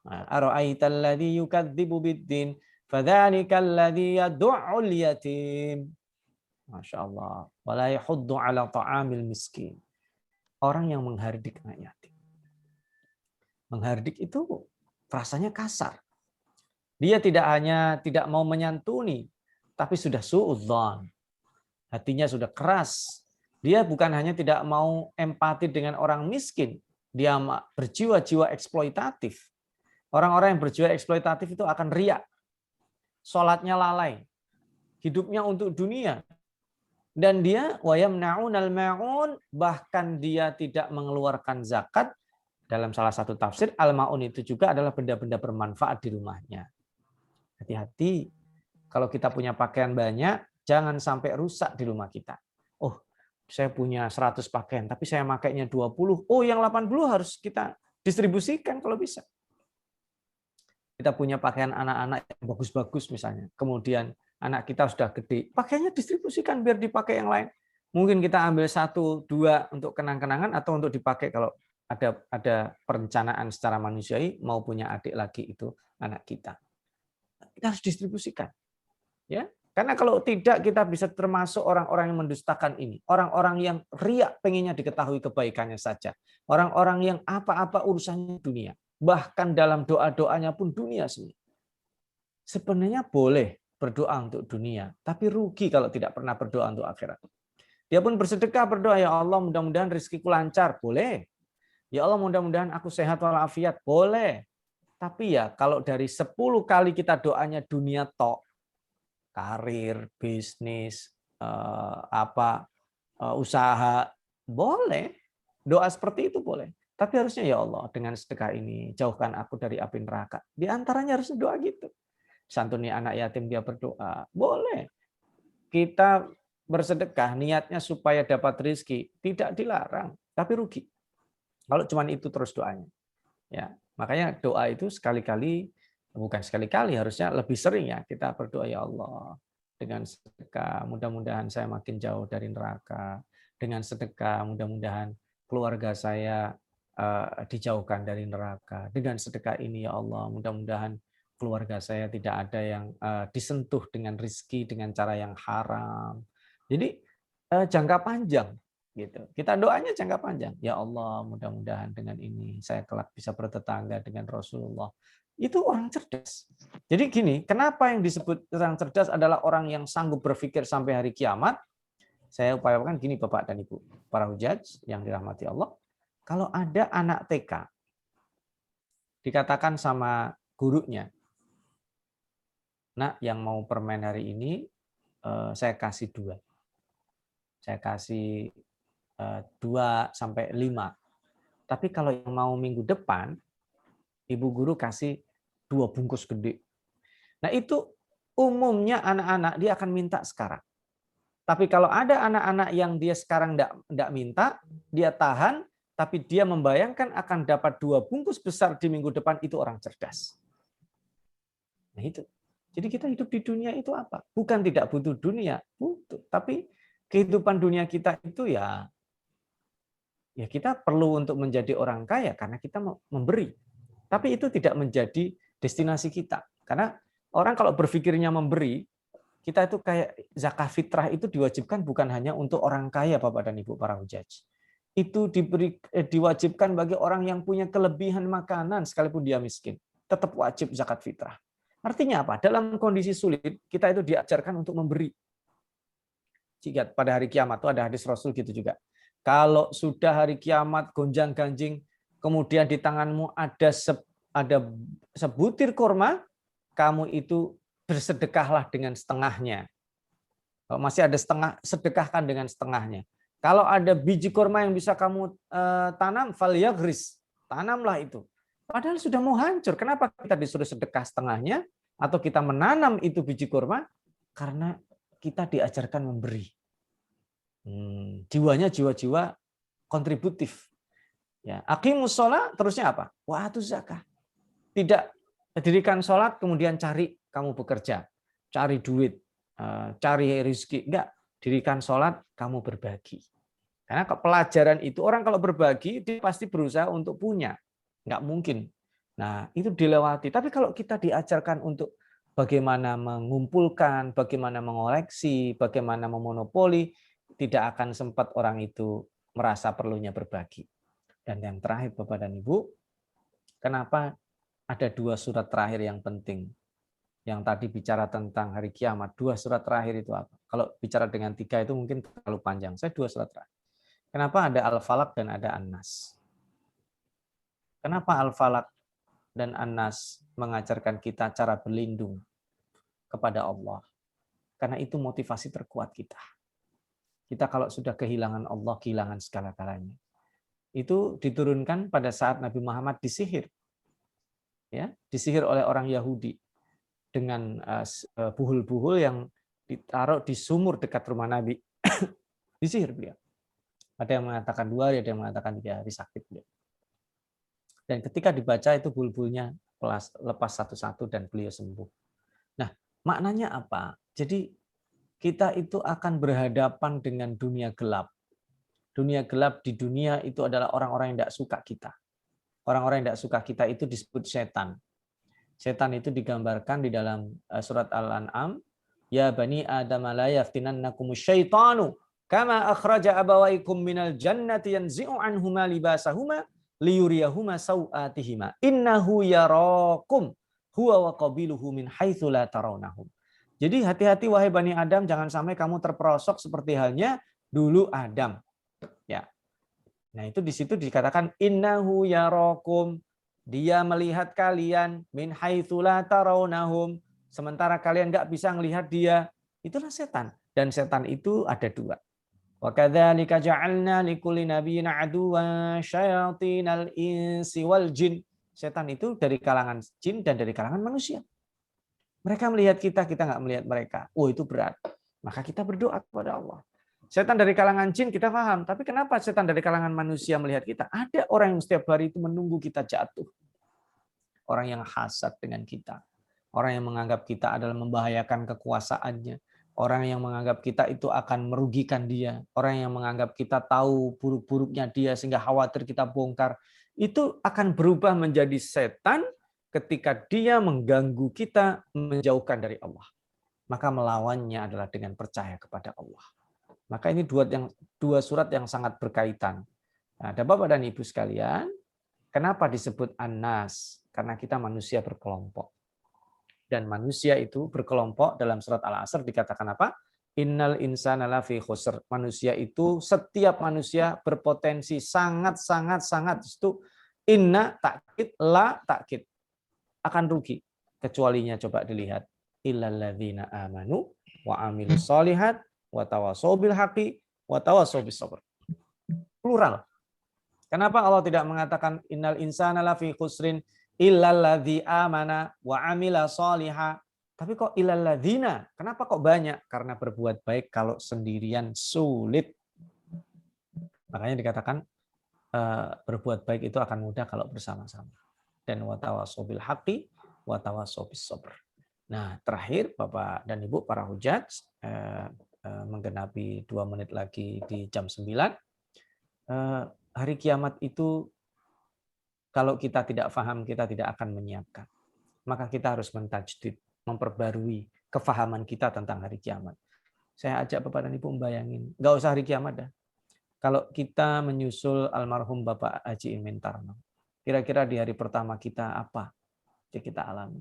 Ara'aitalladzi yukadzibu biddin. Fadzalikal ladzi yad'ul yatim. Masya Allah. Wala yahuddu ala ta'amil miskin. Orang yang menghardik anak yatim. Menghardik itu rasanya kasar. Dia tidak hanya tidak mau menyantuni, tapi sudah suudzon. Hatinya sudah keras. Dia bukan hanya tidak mau empati dengan orang miskin, dia berjiwa-jiwa eksploitatif. Orang-orang yang berjiwa eksploitatif itu akan riak. Salatnya lalai, hidupnya untuk dunia, dan dia wayamnaunal maun, bahkan dia tidak mengeluarkan zakat. Dalam salah satu tafsir al-maun itu juga adalah benda-benda bermanfaat di rumahnya. Hati-hati kalau kita punya pakaian banyak, jangan sampai rusak di rumah kita. Oh, saya punya 100 pakaian tapi saya makainya 20. Oh, yang 80 harus kita distribusikan kalau bisa. Kita punya pakaian anak-anak yang bagus-bagus misalnya. Kemudian anak kita sudah gede, pakaiannya distribusikan biar dipakai yang lain. Mungkin kita ambil 1, 2 untuk kenang-kenangan atau untuk dipakai kalau ada perencanaan secara manusiawi mau punya adik lagi itu anak kita. Kita harus distribusikan. Ya. Karena kalau tidak kita bisa termasuk orang-orang yang mendustakan ini. Orang-orang yang riak pengennya diketahui kebaikannya saja. Orang-orang yang apa-apa urusannya dunia. Bahkan dalam doa-doanya pun dunia semua. Sebenarnya boleh berdoa untuk dunia, tapi rugi kalau tidak pernah berdoa untuk akhirat. Dia pun bersedekah berdoa, ya Allah mudah-mudahan rezekiku lancar. Boleh. Ya Allah mudah-mudahan aku sehat walafiat. Boleh. Tapi ya kalau dari 10 kali kita doanya dunia tok, karir, bisnis, usaha, boleh. Doa seperti itu boleh. Tapi harusnya ya Allah dengan sedekah ini jauhkan aku dari api neraka. Di antaranya harus doa gitu. Santuni anak yatim dia berdoa. Boleh. Kita bersedekah niatnya supaya dapat rezeki, tidak dilarang, tapi rugi. Kalau cuma itu terus doanya. Ya, makanya doa itu sekali-kali, bukan sekali-kali, harusnya lebih sering ya kita berdoa, ya Allah dengan sedekah mudah-mudahan saya makin jauh dari neraka, dengan sedekah mudah-mudahan keluarga saya dijauhkan dari neraka, dengan sedekah ini ya Allah mudah-mudahan keluarga saya tidak ada yang disentuh dengan rezeki dengan cara yang haram. Jadi jangka panjang gitu. Kita doanya jangka panjang. Ya Allah, mudah-mudahan dengan ini saya kelak bisa bertetangga dengan Rasulullah. Itu orang cerdas. Jadi gini, kenapa yang disebut orang cerdas adalah orang yang sanggup berpikir sampai hari kiamat? Saya upayakan gini Bapak dan Ibu, para hujaj yang dirahmati Allah. Kalau ada anak TK dikatakan sama gurunya, "Nak, yang mau permen hari ini saya kasih 2. Saya kasih 2 sampai 5. Tapi kalau yang mau minggu depan, ibu guru kasih 2 bungkus gede." Nah itu umumnya anak-anak dia akan minta sekarang. Tapi kalau ada anak-anak yang dia sekarang enggak minta, dia tahan, tapi dia membayangkan akan dapat 2 bungkus besar di minggu depan, itu orang cerdas. Nah itu. Jadi kita hidup di dunia itu apa? Bukan tidak butuh dunia, butuh. Tapi kehidupan dunia kita itu ya kita perlu untuk menjadi orang kaya karena kita memberi. Tapi itu tidak menjadi destinasi kita. Karena orang kalau berpikirnya memberi, kita itu kayak zakat fitrah itu diwajibkan bukan hanya untuk orang kaya Bapak dan Ibu para hujaj. Itu diwajibkan bagi orang yang punya kelebihan makanan sekalipun dia miskin. Tetap wajib zakat fitrah. Artinya apa? Dalam kondisi sulit, kita itu diajarkan untuk memberi. Jika pada hari kiamat itu ada hadis Rasul gitu juga. Kalau sudah hari kiamat gonjang-ganjing, kemudian di tanganmu ada sebutir kurma, kamu itu bersedekahlah dengan setengahnya. Kalau masih ada setengah, sedekahkan dengan setengahnya. Kalau ada biji kurma yang bisa kamu tanam, falyagris, tanamlah itu. Padahal sudah mau hancur. Kenapa kita disuruh sedekah setengahnya? Atau kita menanam itu biji kurma? Karena kita diajarkan memberi. Jiwanya jiwa-jiwa kontributif. Ya, aqimus sholat, terusnya apa? Wa atuz zakah. Tidak dirikan sholat, kemudian cari kamu bekerja, cari duit, cari rezeki. Enggak, dirikan sholat, kamu berbagi. Karena pelajaran itu, orang kalau berbagi, dia pasti berusaha untuk punya. Enggak mungkin. Nah, itu dilewati. Tapi kalau kita diajarkan untuk bagaimana mengumpulkan, bagaimana mengoleksi, bagaimana memonopoli, tidak akan sempat orang itu merasa perlunya berbagi. Dan yang terakhir, Bapak dan Ibu, kenapa ada 2 surat terakhir yang penting? Yang tadi bicara tentang hari kiamat, 2 surat terakhir itu apa? Kalau bicara dengan 3 itu mungkin terlalu panjang. Saya 2 surat terakhir. Kenapa ada Al-Falaq dan ada An-Nas? Kenapa Al-Falaq dan An-Nas mengajarkan kita cara berlindung kepada Allah? Karena itu motivasi terkuat kita. Kita kalau sudah kehilangan Allah, kehilangan segala-galanya. Itu diturunkan pada saat Nabi Muhammad disihir. Ya, disihir oleh orang Yahudi dengan buhul-buhul yang ditaruh di sumur dekat rumah Nabi. Disihir beliau. Ada yang mengatakan 2 hari, ada yang mengatakan 3 hari sakit beliau. Dan ketika dibaca itu buhul-buhulnya lepas satu-satu dan beliau sembuh. Nah, maknanya apa? Jadi kita itu akan berhadapan dengan dunia gelap. Dunia gelap di dunia itu adalah orang-orang yang tidak suka kita. Orang-orang yang tidak suka kita itu disebut setan. Setan itu digambarkan di dalam surat Al-An'am, Ya bani Adam la yaftinannakumus syaitanu kama akhraja abawaikum minal jannati yanzi'u anhuma libasahuma liyuriyahuma sawatihima innahu yarakum huwa wa qabiluhu min haitsu la tarawnahum. Jadi hati-hati wahai Bani Adam, jangan sampai kamu terperosok seperti halnya dulu Adam. Ya. Nah, itu di situ dikatakan innahu yarakum, dia melihat kalian min haitsu la tarawnahum, sementara kalian enggak bisa melihat dia. Itulah setan. Dan setan itu ada dua. Wa kadzalika ja'alna likulli nabiyyin aduwwan syayatinal insi wal jin. Setan itu dari kalangan jin dan dari kalangan manusia. Mereka melihat kita, kita nggak melihat mereka. Oh, itu berat. Maka kita berdoa kepada Allah. Setan dari kalangan jin kita paham, tapi kenapa setan dari kalangan manusia melihat kita? Ada orang yang setiap hari itu menunggu kita jatuh. Orang yang hasad dengan kita. Orang yang menganggap kita adalah membahayakan kekuasaannya. Orang yang menganggap kita itu akan merugikan dia. Orang yang menganggap kita tahu buruk-buruknya dia sehingga khawatir kita bongkar. Itu akan berubah menjadi setan ketika dia mengganggu kita, menjauhkan dari Allah. Maka melawannya adalah dengan percaya kepada Allah. Maka ini dua surat yang sangat berkaitan. Nah, ada Bapak dan Ibu sekalian, kenapa disebut An-Nas? Karena kita manusia berkelompok. Dan manusia itu berkelompok dalam surat Al-Asr dikatakan apa? Innal insana lafi khusr. Manusia itu, setiap manusia berpotensi sangat. Itu inna takkid, la takkid. Akan rugi. Kecualinya coba dilihat. Illalladzina amanu wa amilus solihat wa tawassaw bil haqqi wa tawassaw bis sabr. Plural. Kenapa Allah tidak mengatakan innal insana lafi khusrin illalladzi amana wa amila soliha? Tapi kok illalladzina? Kenapa kok banyak? Karena berbuat baik kalau sendirian sulit. Makanya dikatakan berbuat baik itu akan mudah kalau bersama-sama. Dan watawasau bil haqqi watawasau bis sabr. Nah, terakhir Bapak dan Ibu para hujat, menggenapi 2 menit lagi di jam 9. Hari kiamat itu kalau kita tidak paham, kita tidak akan menyiapkan. Maka kita harus mentajdid, memperbarui kefahaman kita tentang hari kiamat. Saya ajak Bapak dan Ibu membayangin, nggak usah hari kiamat dah. Kalau kita menyusul almarhum Bapak Haji Imin Tarno, kira-kira di hari pertama kita apa yang kita alami?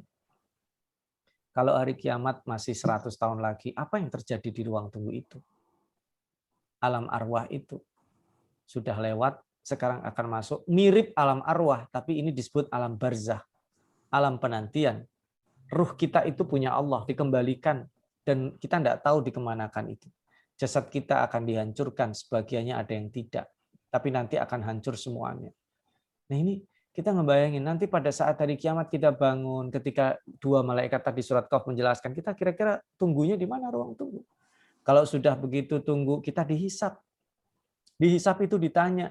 Kalau hari kiamat masih 100 tahun lagi, apa yang terjadi di ruang tunggu itu? Alam arwah itu sudah lewat, sekarang akan masuk mirip alam arwah, tapi ini disebut alam barzah, alam penantian. Ruh kita itu punya Allah, dikembalikan, dan kita tidak tahu dikemanakan itu. Jasad kita akan dihancurkan, sebagiannya ada yang tidak, tapi nanti akan hancur semuanya. Nah, ini kita ngebayangin nanti pada saat hari kiamat kita bangun ketika 2 malaikat tadi surat Qaf menjelaskan, kita kira-kira tunggunya di mana ruang tunggu. Kalau sudah begitu tunggu, kita dihisap. Dihisap itu ditanya.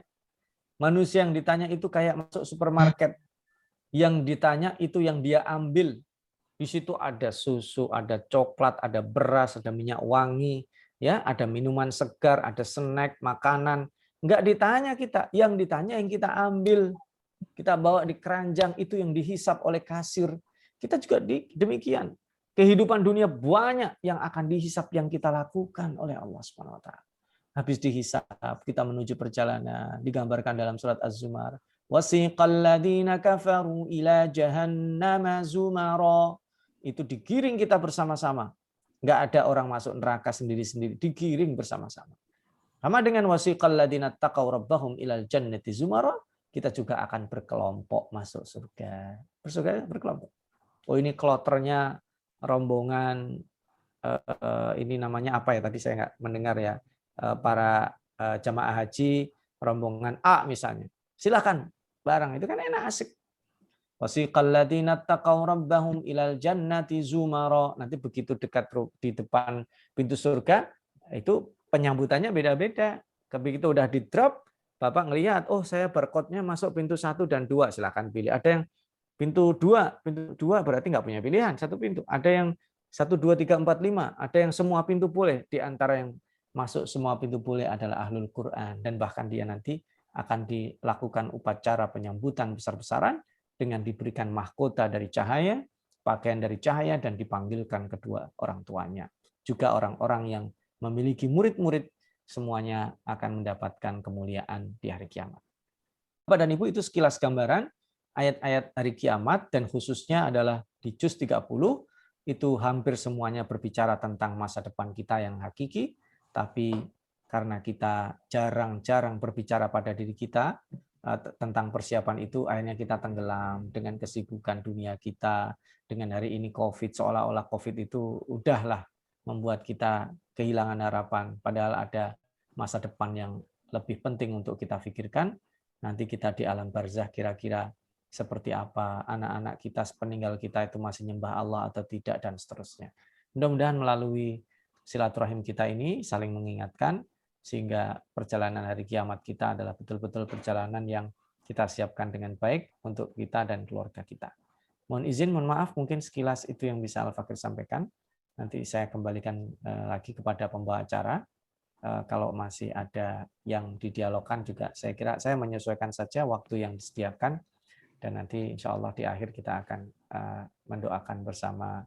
Manusia yang ditanya itu kayak masuk supermarket. Yang ditanya itu yang dia ambil. Di situ ada susu, ada coklat, ada beras, ada minyak wangi, ya, ada minuman segar, ada snack, makanan. Enggak ditanya kita, yang ditanya yang kita ambil. Kita bawa di keranjang, itu yang dihisap oleh kasir. Kita juga demikian. Kehidupan dunia banyak yang akan dihisap yang kita lakukan oleh Allah Subhanahu wa taala. Habis dihisap, kita menuju perjalanan, digambarkan dalam surat Az-Zumar. Wasiqal ladzina kafaru ila jahannama zumara. Itu digiring kita bersama-sama. Enggak ada orang masuk neraka sendiri-sendiri, digiring bersama-sama. Sama dengan wasiqal ladzina taqaw rabbahum ilal jannati zumara. Kita juga akan berkelompok masuk surga. Berkelompok. Oh, ini kloternya rombongan, ini namanya apa ya? Tadi saya nggak mendengar ya. Para jamaah haji rombongan A misalnya. Silakan bareng, itu kan enak, asik. Wasiqal ladzina taqaw rabbahum ilal jannati zumara. Nanti begitu dekat di depan pintu surga, itu penyambutannya beda-beda. Begitu udah di drop, Bapak ngelihat, oh saya barcode-nya masuk pintu 1 dan 2, silakan pilih. Ada yang pintu 2 berarti nggak punya pilihan, 1 pintu. Ada yang 1, 2, 3, 4, 5, ada yang semua pintu boleh. Di antara yang masuk semua pintu boleh adalah Ahlul Quran. Dan bahkan dia nanti akan dilakukan upacara penyambutan besar-besaran dengan diberikan mahkota dari cahaya, pakaian dari cahaya, dan dipanggilkan kedua orang tuanya. juga orang-orang yang memiliki murid-murid semuanya akan mendapatkan kemuliaan di hari kiamat. Bapak dan Ibu, itu sekilas gambaran ayat-ayat hari kiamat, dan khususnya adalah di juz 30 itu hampir semuanya berbicara tentang masa depan kita yang hakiki, tapi karena kita jarang-jarang berbicara pada diri kita tentang persiapan itu, akhirnya kita tenggelam dengan kesibukan dunia kita. Dengan hari ini COVID, seolah-olah COVID itu udahlah membuat kita kehilangan harapan, padahal ada masa depan yang lebih penting untuk kita pikirkan. Nanti kita di alam barzah kira-kira seperti apa, anak-anak kita sepeninggal kita itu masih nyembah Allah atau tidak, dan seterusnya. Mudah-mudahan melalui silaturahim kita ini saling mengingatkan, sehingga perjalanan hari kiamat kita adalah betul-betul perjalanan yang kita siapkan dengan baik untuk kita dan keluarga kita. Mohon izin, mohon maaf, mungkin sekilas itu yang bisa Al-Fakir sampaikan. Nanti saya kembalikan lagi kepada pembawa acara. Kalau masih ada yang didialogkan juga, saya kira saya menyesuaikan saja waktu yang disediakan, dan nanti insya Allah di akhir kita akan mendoakan bersama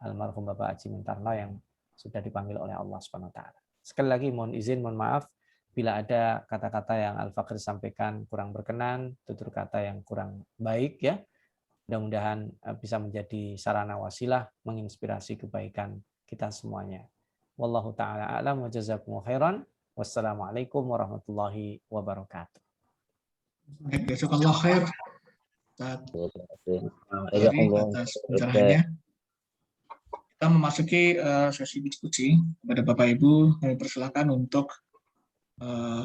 almarhum Bapak Haji Mintarno yang sudah dipanggil oleh Allah SWT. Sekali lagi mohon izin, mohon maaf bila ada kata-kata yang Al-Fakir sampaikan kurang berkenan, tutur kata yang kurang baik ya. Mudah-mudahan bisa menjadi sarana wasilah menginspirasi kebaikan kita semuanya. Wallahu ta'ala a'lam wa jazakumullahu khairan. Wassalamualaikum warahmatullahi wabarakatuh. Jazakallah khair atas pencerahannya. Kita memasuki sesi diskusi. Kepada Bapak Ibu, kami persilakan untuk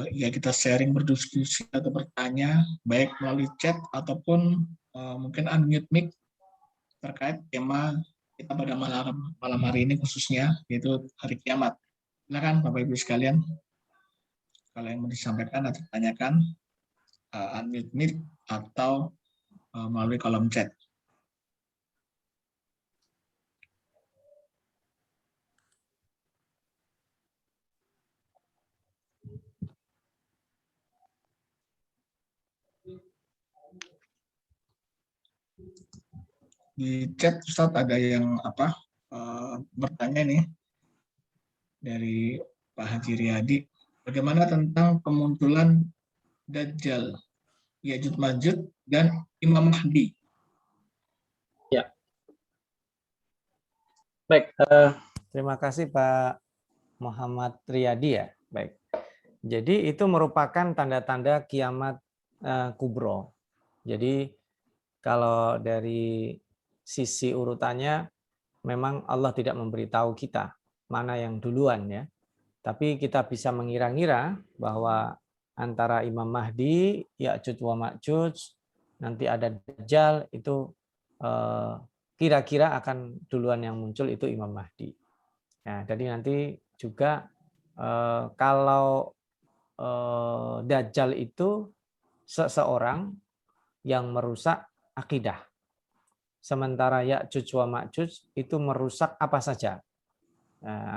ya kita sharing, berdiskusi atau bertanya baik melalui chat ataupun mungkin unmute mic terkait tema kita pada malam hari ini, khususnya yaitu hari kiamat. Silakan Bapak Ibu sekalian, kalau yang mau disampaikan atau ditanyakan, unmute mic atau melalui kolom chat. Di chat Ustadz ada yang bertanya nih dari Pak Haji Riyadi, bagaimana tentang kemunculan Dajjal, Ya'juj Ma'juj, dan Imam Mahdi? Ya. Baik, terima kasih Pak Muhammad Riyadi ya. Baik. Jadi itu merupakan tanda-tanda kiamat kubro. Jadi kalau dari sisi urutannya memang Allah tidak memberitahu kita mana yang duluan ya. Tapi kita bisa mengira-ngira bahwa antara Imam Mahdi, Ya'juj wa Ma'juj, nanti ada Dajjal, itu kira-kira akan duluan yang muncul itu Imam Mahdi. Nah, jadi nanti juga kalau Dajjal itu seseorang yang merusak akidah. Sementara Ya'juj wa Ma'juj itu merusak apa saja.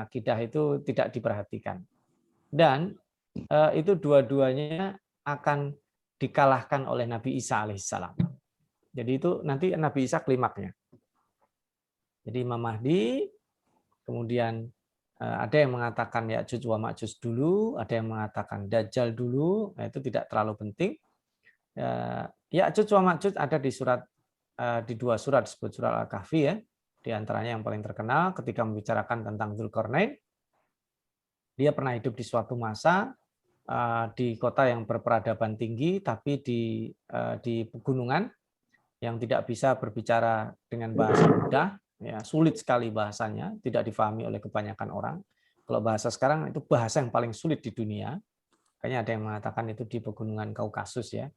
Akidah itu tidak diperhatikan. Dan itu dua-duanya akan dikalahkan oleh Nabi Isa alaihissalam. Jadi itu nanti Nabi Isa klimaknya. Jadi Imam Mahdi, kemudian ada yang mengatakan Ya'juj wa Ma'juj dulu, ada yang mengatakan Dajjal dulu. Nah, itu tidak terlalu penting. Ya'juj wa Ma'juj ada di dua surat, disebut surat Al-Kahfi ya. Di antaranya yang paling terkenal ketika membicarakan tentang Dzulqarnain. Dia pernah hidup di suatu masa di kota yang berperadaban tinggi, tapi di pegunungan yang tidak bisa berbicara dengan bahasa mudah, ya, sulit sekali bahasanya, tidak difahami oleh kebanyakan orang. Kalau bahasa sekarang itu bahasa yang paling sulit di dunia. Kayaknya ada yang mengatakan itu di pegunungan Kaukasus ya.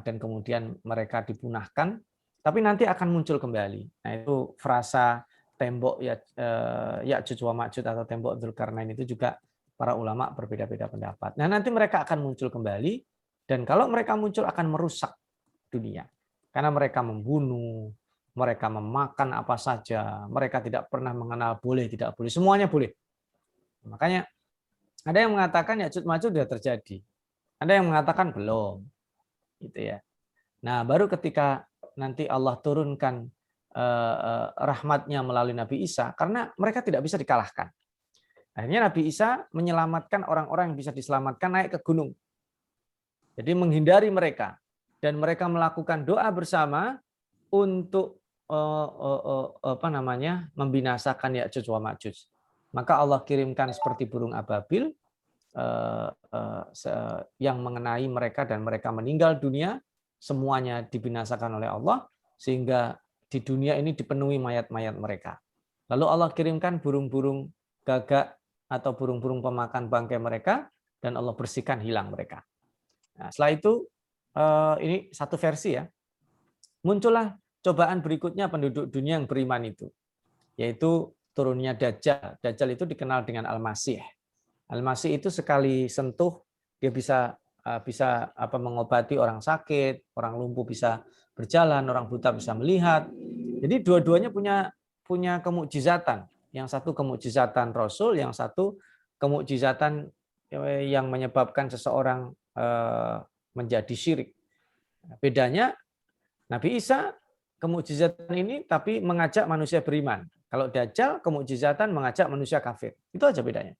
Dan kemudian mereka dipunahkan, tapi nanti akan muncul kembali. Nah, itu frasa tembok Ya'juj wa Ma'juj atau tembok Dzulqarnain itu juga para ulama berbeda-beda pendapat. Nah, nanti mereka akan muncul kembali, dan kalau mereka muncul akan merusak dunia. Karena mereka membunuh, mereka memakan apa saja, mereka tidak pernah mengenal boleh, tidak boleh, semuanya boleh. Makanya ada yang mengatakan Ya'juj Ma'juj sudah terjadi. Ada yang mengatakan belum. Gitu ya. Nah, baru ketika nanti Allah turunkan rahmatnya melalui Nabi Isa karena mereka tidak bisa dikalahkan. Akhirnya Nabi Isa menyelamatkan orang-orang yang bisa diselamatkan naik ke gunung. Jadi menghindari mereka dan mereka melakukan doa bersama untuk membinasakan Ya'juj wa Ma'juj. Maka Allah kirimkan seperti burung ababil yang mengenai mereka dan mereka meninggal dunia, semuanya dibinasakan oleh Allah sehingga di dunia ini dipenuhi mayat-mayat mereka. Lalu Allah kirimkan burung-burung gagak atau burung-burung pemakan bangkai mereka dan Allah bersihkan hilang mereka. Nah, setelah itu ini satu versi ya. Muncullah cobaan berikutnya penduduk dunia yang beriman itu, yaitu turunnya Dajjal. Dajjal itu dikenal dengan Al-Masih. Al-Masih itu sekali sentuh dia bisa mengobati orang sakit, orang lumpuh bisa berjalan, orang buta bisa melihat. Jadi dua-duanya punya kemukjizatan. Yang satu kemukjizatan Rasul, yang satu kemukjizatan yang menyebabkan seseorang menjadi syirik. Bedanya Nabi Isa kemukjizatan ini tapi mengajak manusia beriman. Kalau Dajjal kemukjizatan mengajak manusia kafir. Itu aja bedanya.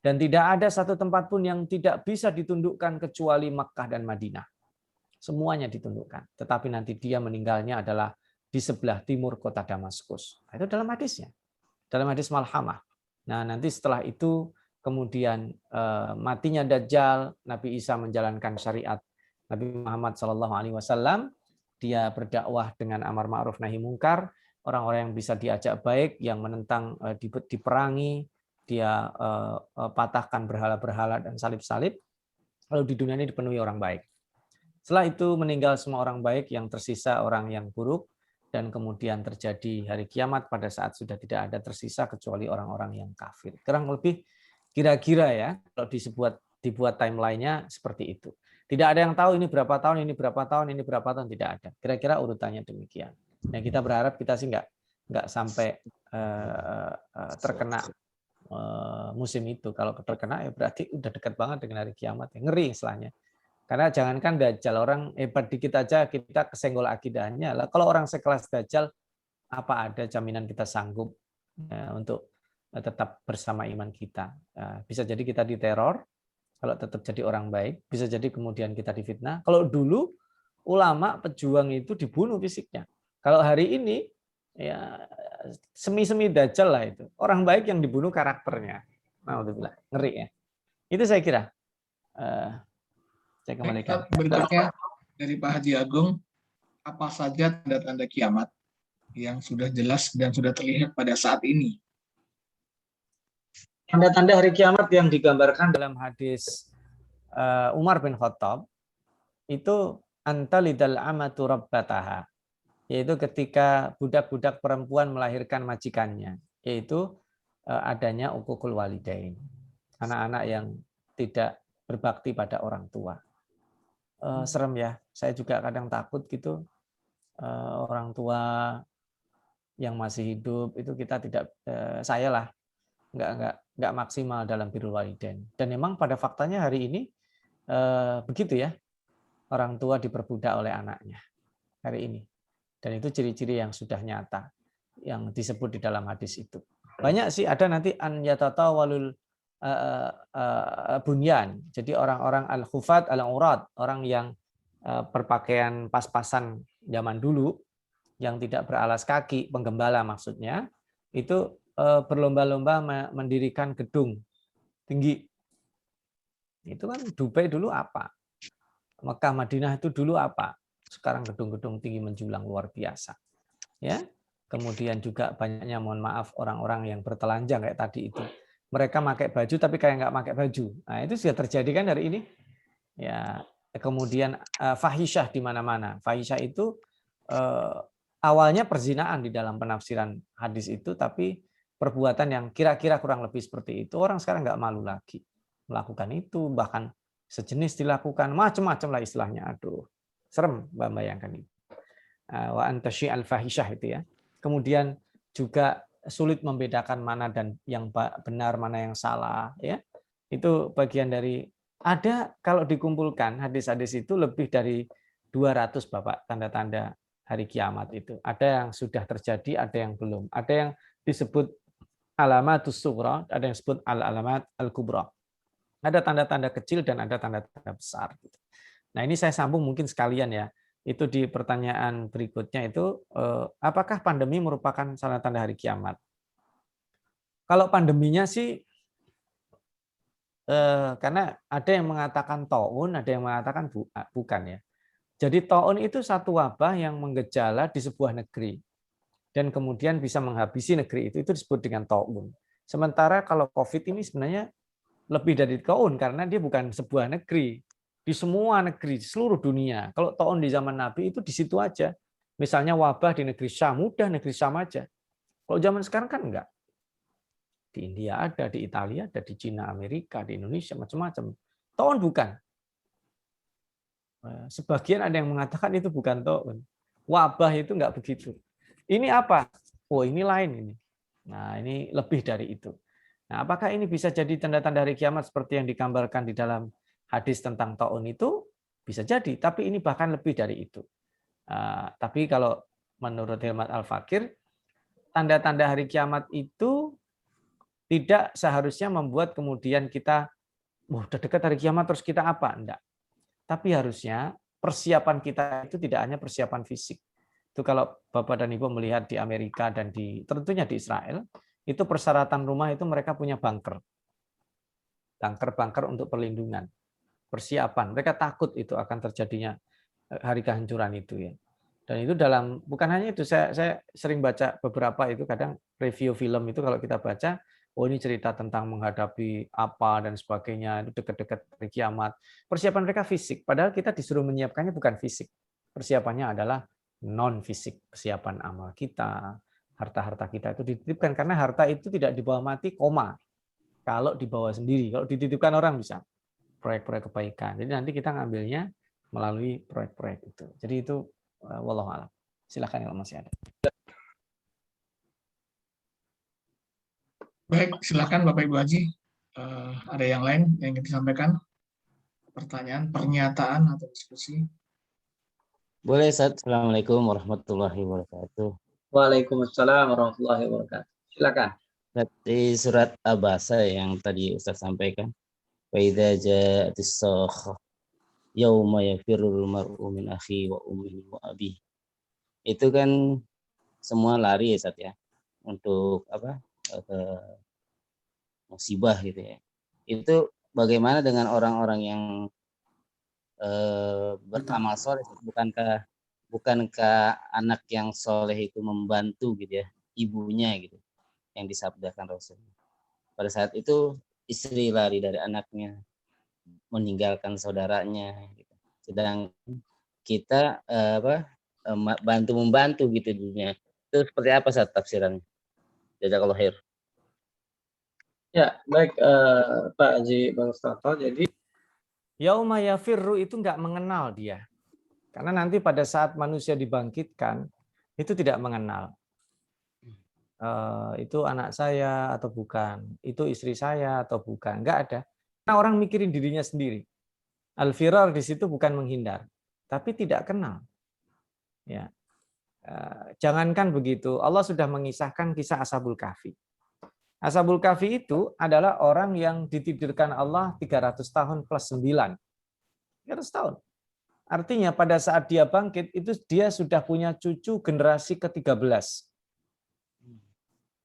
Dan tidak ada satu tempat pun yang tidak bisa ditundukkan kecuali Makkah dan Madinah. Semuanya ditundukkan. Tetapi nanti dia meninggalnya adalah di sebelah timur kota Damaskus. Itu dalam hadisnya. Dalam hadis Malhamah. Nah, nanti setelah itu kemudian matinya Dajjal, Nabi Isa menjalankan syariat Nabi Muhammad SAW. Dia berdakwah dengan amar ma'ruf nahi mungkar. Orang-orang yang bisa diajak baik, yang menentang diperangi, dia patahkan berhala-berhala dan salib-salib. Lalu di dunia ini dipenuhi orang baik. Setelah itu meninggal semua orang baik, yang tersisa orang yang buruk, dan kemudian terjadi hari kiamat pada saat sudah tidak ada tersisa kecuali orang-orang yang kafir. Kurang lebih kira-kira ya, kalau dibuat timeline-nya seperti itu. Tidak ada yang tahu ini berapa tahun, ini berapa tahun, ini berapa tahun, tidak ada. Kira-kira urutannya demikian. Nah, kita berharap kita sih nggak sampai terkena musim itu. Kalau terkena ya berarti udah dekat banget dengan hari kiamat. Ngeri istilahnya. Karena jangankan Dajjal, orang hebat dikit aja kita kesenggol akidahnya. Lah kalau orang sekelas Dajjal, apa ada jaminan kita sanggup untuk tetap bersama iman kita? Bisa jadi kita diteror, kalau tetap jadi orang baik, bisa jadi kemudian kita difitnah. Kalau dulu ulama pejuang itu dibunuh fisiknya. Kalau hari ini ya semi-semi Dajjal lah itu. Orang baik yang dibunuh karakternya. Alhamdulillah, ngeri ya. Itu saya kira. Saya kembalikan. Berikutnya dari Pak Haji Agung, apa saja tanda-tanda kiamat yang sudah jelas dan sudah terlihat pada saat ini? Tanda-tanda hari kiamat yang digambarkan dalam hadis Umar bin Khattab itu antalidal amatu rabbataha, yaitu ketika budak-budak perempuan melahirkan majikannya, yaitu adanya uququl walidain, anak-anak yang tidak berbakti pada orang tua. Serem ya, saya juga kadang takut gitu, orang tua yang masih hidup itu kita tidak, saya lah nggak maksimal dalam birrul walidain. Dan memang pada faktanya hari ini begitu ya, orang tua diperbudak oleh anaknya hari ini. Dan itu ciri-ciri yang sudah nyata yang disebut di dalam hadis itu. Banyak sih, ada nanti an yatatawalul bunyan. Jadi orang-orang al-khufat al-urat, orang yang berpakaian pas-pasan zaman dulu yang tidak beralas kaki, penggembala maksudnya, itu berlomba-lomba mendirikan gedung tinggi. Itu kan Dubai dulu apa? Mekah Madinah itu dulu apa? Sekarang gedung-gedung tinggi menjulang luar biasa. Ya. Kemudian juga banyaknya, mohon maaf, orang-orang yang bertelanjang kayak tadi itu. Mereka pakai baju tapi kayak nggak pakai baju. Nah, itu sudah terjadi kan hari ini. Ya. Kemudian fahisyah di mana-mana. Fahisyah itu awalnya perzinaan di dalam penafsiran hadis itu, tapi perbuatan yang kira-kira kurang lebih seperti itu, orang sekarang nggak malu lagi melakukan itu, bahkan sejenis dilakukan, macam-macam lah istilahnya. Aduh, serem bayangkan itu. Wa antasyi al-fahisyah itu ya. Kemudian juga sulit membedakan mana dan yang benar, mana yang salah ya. Itu bagian dari, ada kalau dikumpulkan hadis-hadis itu lebih dari 200 Bapak tanda-tanda hari kiamat itu. Ada yang sudah terjadi, ada yang belum. Ada yang disebut alamatus sughra, ada yang disebut al-alamat al-kubra. Ada tanda-tanda kecil dan ada tanda-tanda besar. Nah, ini saya sambung mungkin sekalian ya. Itu di pertanyaan berikutnya itu, apakah pandemi merupakan salah tanda hari kiamat? Kalau pandeminya sih, karena ada yang mengatakan taun, ada yang mengatakan bukan ya. Jadi taun itu satu wabah yang menggejala di sebuah negeri dan kemudian bisa menghabisi negeri itu disebut dengan taun. Sementara kalau COVID ini sebenarnya lebih dari taun karena dia bukan sebuah negeri. Di semua negeri, seluruh dunia. Kalau taun di zaman Nabi itu di situ aja. Misalnya wabah di negeri Syam, mudah negeri Syam aja. Kalau zaman sekarang kan enggak. Di India ada, di Italia ada, di Cina, Amerika, di Indonesia, macam-macam. Taun bukan. Sebagian ada yang mengatakan itu bukan taun. Wabah itu enggak begitu. Ini apa? Oh, ini lain ini. Nah, ini lebih dari itu. Nah, apakah ini bisa jadi tanda-tanda hari kiamat seperti yang digambarkan di dalam hadis tentang taun itu? Bisa jadi, tapi ini bahkan lebih dari itu. Tapi kalau menurut Hilmat Al-Fakir, tanda-tanda hari kiamat itu tidak seharusnya membuat kemudian kita, wah, udah dekat hari kiamat terus kita apa? Enggak. Tapi harusnya persiapan kita itu tidak hanya persiapan fisik. Itu kalau Bapak dan Ibu melihat di Amerika dan tentunya di Israel, itu persyaratan rumah itu mereka punya bunker. Bunker-bunker untuk perlindungan. Persiapan. Mereka takut itu akan terjadinya hari kehancuran itu ya. Dan itu bukan hanya itu, saya sering baca beberapa itu, kadang review film itu kalau kita baca, oh ini cerita tentang menghadapi apa dan sebagainya, itu dekat-dekat hari kiamat. Persiapan mereka fisik, padahal kita disuruh menyiapkannya bukan fisik. Persiapannya adalah non fisik, persiapan amal kita, harta-harta kita itu dititipkan, karena harta itu tidak dibawa mati, koma. Kalau dibawa sendiri, kalau dititipkan orang bisa proyek-proyek kebaikan. Jadi nanti kita ngambilnya melalui proyek-proyek itu. Jadi itu wallahu a'lam. Silakan kalau masih ada. Baik, silakan Bapak Ibu Haji. Ada yang lain yang ingin disampaikan? Pertanyaan, pernyataan atau diskusi? Boleh, Ustaz. Assalamualaikum warahmatullahi wabarakatuh. Waalaikumsalam warahmatullahi wabarakatuh. Silakan. Di surat Abasa yang tadi Ustaz sampaikan, wa idza ja'atis sakhah yauma yafirrul mar'u min akhi wa ummihi wa abihi. Itu kan semua lari ya, Ustaz ya, untuk apa? Musibah gitu ya. Itu bagaimana dengan orang-orang yang beramal soleh? Bukankah anak yang soleh itu membantu gitu ya, ibunya gitu, yang disabdakan Rasul. Pada saat itu istri lari dari anaknya, meninggalkan saudaranya gitu. Sedang kita bantu membantu gitu dunia. Itu seperti apa saat tafsirannya? Jazakallahu khair. Ya, baik Pak Haji Bang Stoto. Jadi Yauma yafirru itu enggak mengenal dia. Karena nanti pada saat manusia dibangkitkan itu tidak mengenal. Itu anak saya atau bukan, itu istri saya atau bukan, enggak ada. Nah, orang mikirin dirinya sendiri. Al-firar di situ bukan menghindar, tapi tidak kenal. Ya. Jangankan begitu, Allah sudah mengisahkan kisah Ashabul Kahfi. Ashabul Kahfi itu adalah orang yang ditidurkan Allah 300 tahun plus 9. 300 tahun. Artinya pada saat dia bangkit, itu dia sudah punya cucu generasi ke-13.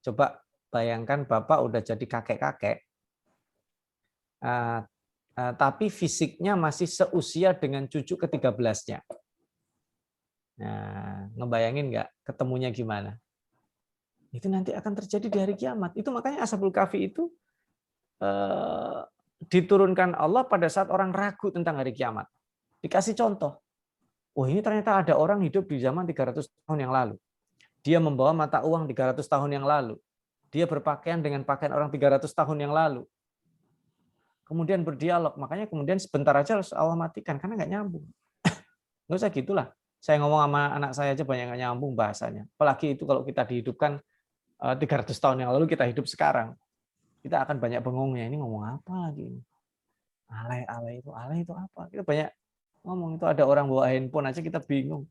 Coba bayangkan Bapak udah jadi kakek-kakek, tapi fisiknya masih seusia dengan cucu ke-13-nya. Nah, ngebayangin nggak ketemunya gimana? Itu nanti akan terjadi di hari kiamat. Itu makanya Ashabul Kahfi itu diturunkan Allah pada saat orang ragu tentang hari kiamat. Dikasih contoh. Oh, ini ternyata ada orang hidup di zaman 300 tahun yang lalu. Dia membawa mata uang 300 tahun yang lalu. Dia berpakaian dengan pakaian orang 300 tahun yang lalu. Kemudian berdialog. Makanya kemudian sebentar aja harus Allah matikan karena nggak nyambung. Nggak usah gitulah. Saya ngomong sama anak saya aja banyak nggak nyambung bahasanya. Apalagi itu kalau kita dihidupkan 300 tahun yang lalu, kita hidup sekarang. Kita akan banyak bengongnya. Ini ngomong apa lagi? Alay itu apa? Kita banyak ngomong. Itu ada orang bawa handphone aja kita bingung.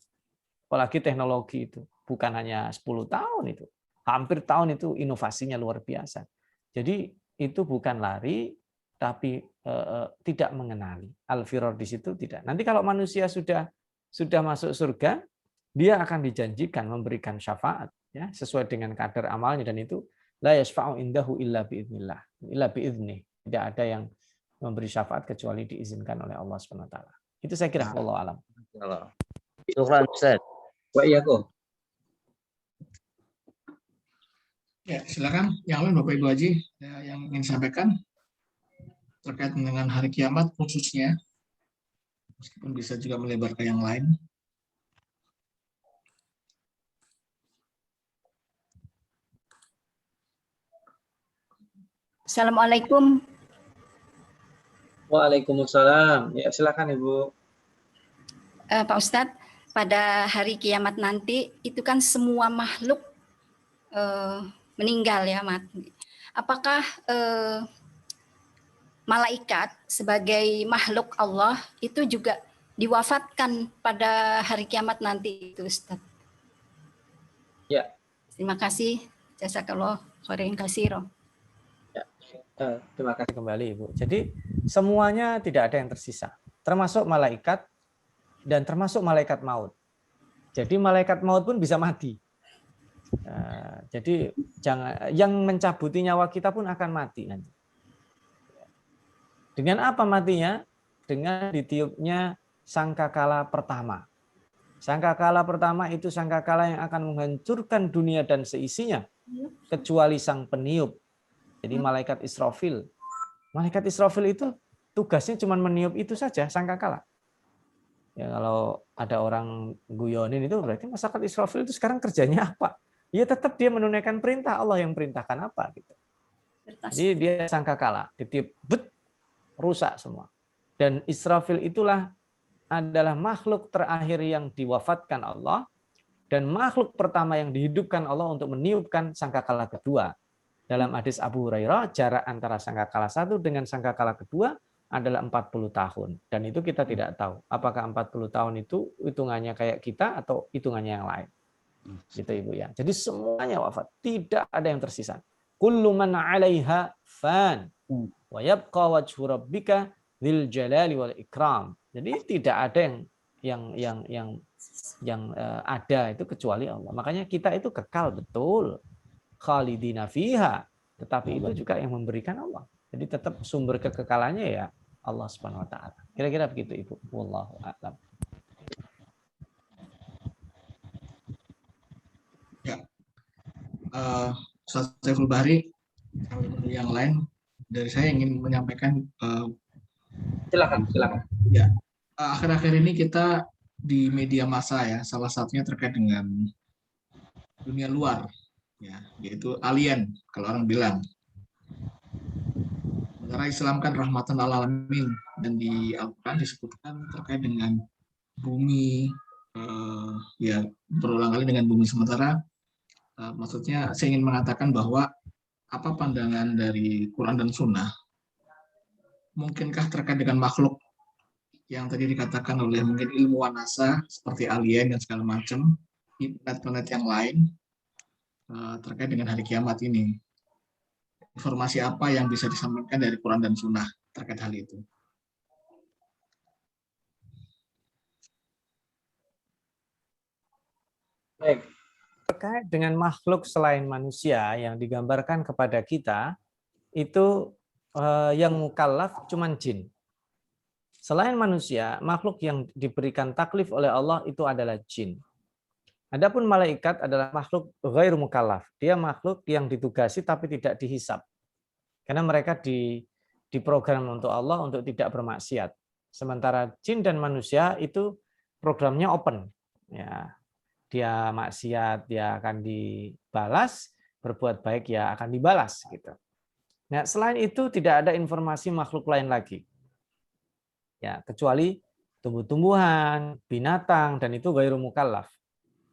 Apalagi teknologi itu bukan hanya 10 tahun itu. Hampir tahun itu inovasinya luar biasa. Jadi itu bukan lari tapi tidak mengenali. Al-firar di situ tidak. Nanti kalau manusia sudah masuk surga, dia akan dijanjikan memberikan syafaat ya sesuai dengan kadar amalnya, dan itu la yashfa'u indahu illa biiznillah, illa biizni. Tidak ada yang memberi syafaat kecuali diizinkan oleh Allah Subhanahu wa taala. Itu saya kira wallahu alam. Syukran Ustaz. Wa iyyakum. Ya, silakan yang lain Bapak Ibu Haji yang ingin sampaikan terkait dengan hari kiamat khususnya, meskipun bisa juga melebar ke yang lain. Assalamualaikum. Waalaikumsalam. Ya, silakan Ibu. Pak Ustadz, pada hari kiamat nanti itu kan semua makhluk meninggal ya, mati. Apakah malaikat sebagai makhluk Allah itu juga diwafatkan pada hari kiamat nanti itu, Ustadz? Ya. Terima kasih. Jazakallah khairan katsira. Terima kasih kembali Ibu. Jadi semuanya tidak ada yang tersisa, termasuk malaikat dan termasuk malaikat maut. Jadi malaikat maut pun bisa mati. Jadi yang mencabuti nyawa kita pun akan mati nanti. Dengan apa matinya? Dengan ditiupnya sangkakala pertama. Sangkakala pertama itu sangkakala yang akan menghancurkan dunia dan seisinya, kecuali sang peniup. Jadi malaikat Israfil. Malaikat Israfil itu tugasnya cuma meniup itu saja, sangkakala. Ya, kalau ada orang guyonin itu berarti malaikat Israfil itu sekarang kerjanya apa? Ya tetap dia menunaikan perintah Allah yang perintahkan apa gitu. Jadi dia sangkakala, ditiup, rusak semua. Dan Israfil itulah adalah makhluk terakhir yang diwafatkan Allah dan makhluk pertama yang dihidupkan Allah untuk meniupkan sangkakala kedua. Dalam hadis Abu Hurairah, jarak antara sangkakala satu dengan sangkakala kedua adalah 40 tahun. Dan itu kita tidak tahu apakah 40 tahun itu hitungannya kayak kita atau hitungannya yang lain. Gitu Ibu ya. Jadi semuanya wafat, tidak ada yang tersisa. Kullu man 'alaiha fan wa yabqa wajhu rabbika dzil jalali wal ikram. Jadi tidak ada yang ada itu kecuali Allah. Makanya kita itu kekal betul. Khalidina fiha, tetapi itu juga yang memberikan Allah. Jadi tetap sumber kekekalannya ya Allah Subhanahu wa taala. Kira-kira begitu Ibu. Wallahu a'lam. Ya. Ustaz Saiful Bahri, yang lain dari saya ingin menyampaikan silakan. Ya, akhir-akhir ini kita di media massa ya, salah satunya terkait dengan dunia luar, ya, yaitu alien kalau orang bilang. Negara Islam kan rahmatan lil alamin, dan di Al-Quran disebutkan terkait dengan bumi, ya berulang kali dengan bumi. Sementara maksudnya saya ingin mengatakan bahwa apa pandangan dari Quran dan Sunnah, mungkinkah terkait dengan makhluk yang tadi dikatakan oleh mungkin ilmuwan NASA seperti alien dan segala macam, planet-planet yang lain, terkait dengan hari kiamat ini? Informasi apa yang bisa disampaikan dari Quran dan Sunnah terkait hal itu? Baik. Terkait dengan makhluk selain manusia yang digambarkan kepada kita, itu yang mukallaf cuman jin. Selain manusia, makhluk yang diberikan taklif oleh Allah itu adalah jin. Adapun malaikat adalah makhluk ghairu mukallaf. Dia makhluk yang ditugasi tapi tidak dihisab. Karena mereka diprogram untuk Allah untuk tidak bermaksiat. Sementara jin dan manusia itu programnya open. Ya, dia maksiat, dia akan dibalas, berbuat baik ya akan dibalas gitu. Nah, selain itu tidak ada informasi makhluk lain lagi. Ya, kecuali tumbuh-tumbuhan, binatang, dan itu ghairu mukallaf.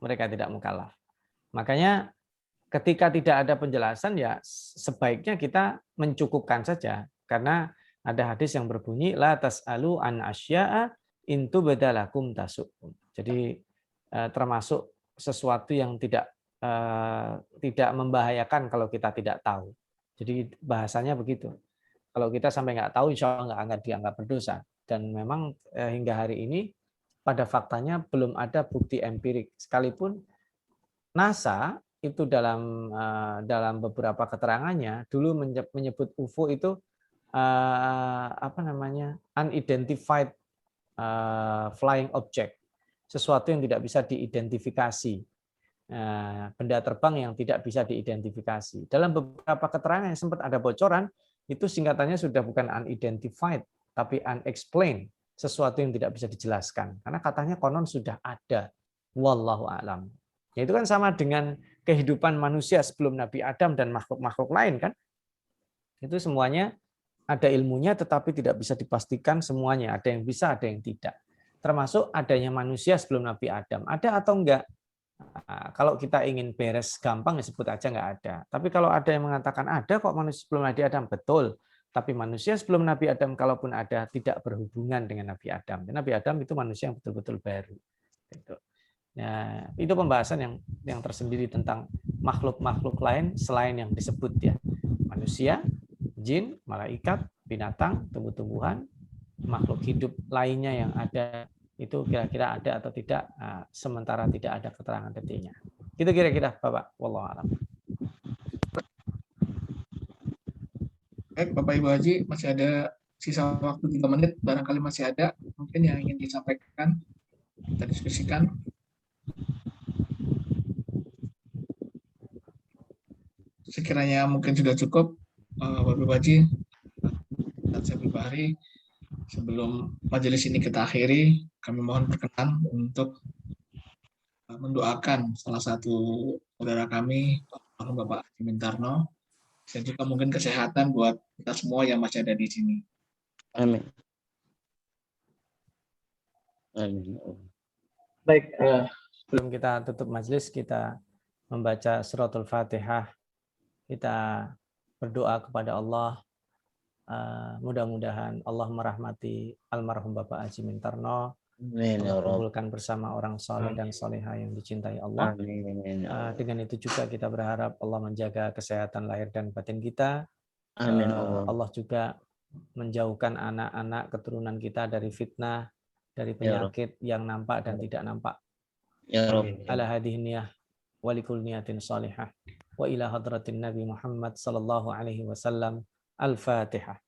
Mereka tidak mukallaf. Makanya ketika tidak ada penjelasan ya sebaiknya kita mencukupkan saja, karena ada hadis yang berbunyi la tas'alu an asya'a in tubdalakum tasukum. Jadi termasuk sesuatu yang tidak membahayakan kalau kita tidak tahu. Jadi bahasanya begitu. Kalau kita sampai nggak tahu, insya Allah nggak akan dianggap berdosa. Dan memang hingga hari ini pada faktanya belum ada bukti empirik. Sekalipun NASA itu dalam beberapa keterangannya dulu menyebut UFO itu unidentified flying object, sesuatu yang tidak bisa diidentifikasi, benda terbang yang tidak bisa diidentifikasi. Dalam beberapa keterangan yang sempat ada bocoran, itu singkatannya sudah bukan unidentified, tapi unexplained, sesuatu yang tidak bisa dijelaskan. Karena katanya konon sudah ada, wallahu a'lam. Ya, itu kan sama dengan kehidupan manusia sebelum Nabi Adam dan makhluk-makhluk lain kan. Itu semuanya ada ilmunya tetapi tidak bisa dipastikan semuanya. Ada yang bisa, ada yang tidak. Termasuk adanya manusia sebelum Nabi Adam. Ada atau enggak? Nah, kalau kita ingin beres gampang ya sebut aja nggak ada. Tapi kalau ada yang mengatakan ada kok manusia sebelum Nabi Adam, betul. Tapi manusia sebelum Nabi Adam kalaupun ada tidak berhubungan dengan Nabi Adam. Dan Nabi Adam itu manusia yang betul-betul baru. Gitu. Nah, itu pembahasan yang tersendiri tentang makhluk-makhluk lain selain yang disebut ya. Manusia, jin, malaikat, binatang, tumbuh-tumbuhan, makhluk hidup lainnya yang ada itu kira-kira ada atau tidak, sementara tidak ada keterangan detailnya. Itu kira-kira Bapak, wallahu a'lam. Baik, Bapak Ibu Haji, masih ada sisa waktu 3 menit, barangkali masih ada mungkin yang ingin disampaikan, kita diskusikan. Sekiranya mungkin sudah cukup, Bapak Ibu Haji dan saya pribadi, sebelum majelis ini kita akhiri, kami mohon berkenan untuk mendoakan salah satu saudara kami, Bapak Haji Mintarno, dan juga mungkin kesehatan buat kita semua yang masih ada di sini. Amin. Amin. Baik, Sebelum kita tutup majelis, kita membaca suratul Fatihah. Kita berdoa kepada Allah. Mudah-mudahan Allah merahmati almarhum Bapak Haji Mintarno. Amin. Allah kumpulkan bersama orang soleh dan soleha yang dicintai Allah. Amin. Dengan itu juga kita berharap Allah menjaga kesehatan lahir dan batin kita. Amin. Allah juga menjauhkan anak-anak keturunan kita dari fitnah, dari penyakit yang nampak dan tidak nampak. Ya Rabb. Ala hadhihi niyah wa likul niyatin salihah wa ila hadratin Nabi Muhammad sallallahu alaihi wasallam. Al-Fatihah.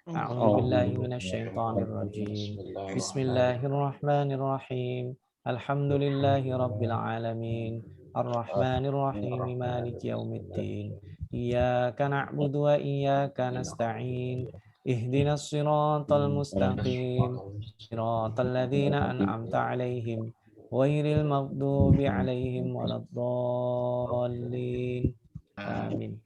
A'udzu billahi minasyaitonir rajim. Bismillahirrahmanirrahim. Alhamdulillahi rabbil alamin. Ar-Rahmanir Rahim. Maliki yaumiddin. Iyyaka na'budu wa iyyaka nasta'in. Ihdinas siratal mustaqim. Siratal ladzina an'amta 'alaihim ghairil maghdubi 'alaihim waladdallin. Amin.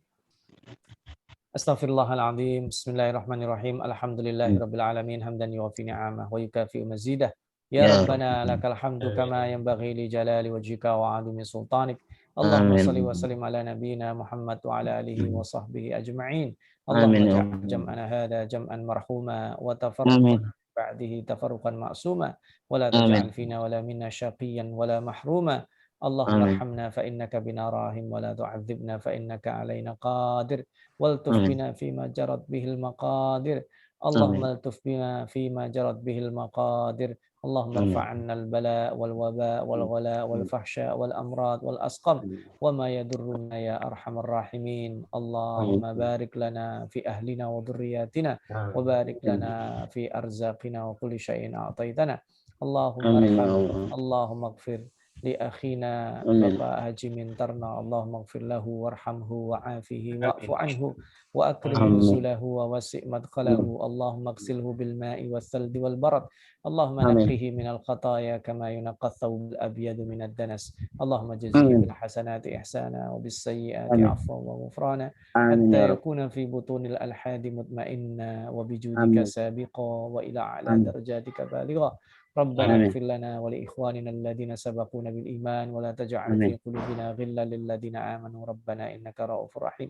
Astaghfirullahaladzim. Bismillahirrahmanirrahim. Alhamdulillahirabbil alamin hamdan yuwafi ni'amah wa yukafi'u mazidah. Ya Rabbana lakal hamdu kama yanbaghi li jalali wajhika wa 'azimi sultanik. Allahumma shalli wa sallim ala nabiyyina Muhammad wa ala alihi wa sahbihi ajma'in. Allahumma ja'al jam'ana hadha jam'an marhuma wa tafarruqan ba'dihi tafarruqan ma'suma wa la taj'al fina wa la minna syaqiyan wa la mahruma. Allahumma arhamna fa innaka bina rahim wa la tu'adzibna fa innaka alaina qadir. Waltuf bina fima jarat bihil maqadir. Allahumma altuf bina fima jarat bihil maqadir. Allahumma rfa'anna al-bala wal waba wal ghala wal fahsya wal amrad wal asqam wa ma yadurruna ya arhamar rahimin. Allahumma barik lana fi ahlina wa dhurriyyatina wa barik lana fi arzaqina wa kulli syai'in a'taitana. Allahumma arham, Allahumma ighfir li akhina Bapak Haji Mintarno. Allahumma ighfir lahu warhamhu wa'afihi wa'fu anhu wa akrim nuzulahu wa wasi' madkhalahu. Allahumma ighsilhu bil ma'i was saldi wal barad. Allahumma naqqihi minal khataya kama yunaqqa ath-thawbul abyadu minad danas. Allahumma jazzihi bil hasanati ihsana wa bis sayyiati 'afwan wa ghufrana hatta yakuna fi butunil alhadi mutma'inna wa bijudika sabiqa wa ila a'la darajatika baligha. ربنا اغفر لنا ولإخواننا الذين سبقونا بالإيمان ولا تجعل في قلوبنا غلا للذين آمنوا ربنا إنك رؤوف رحيم.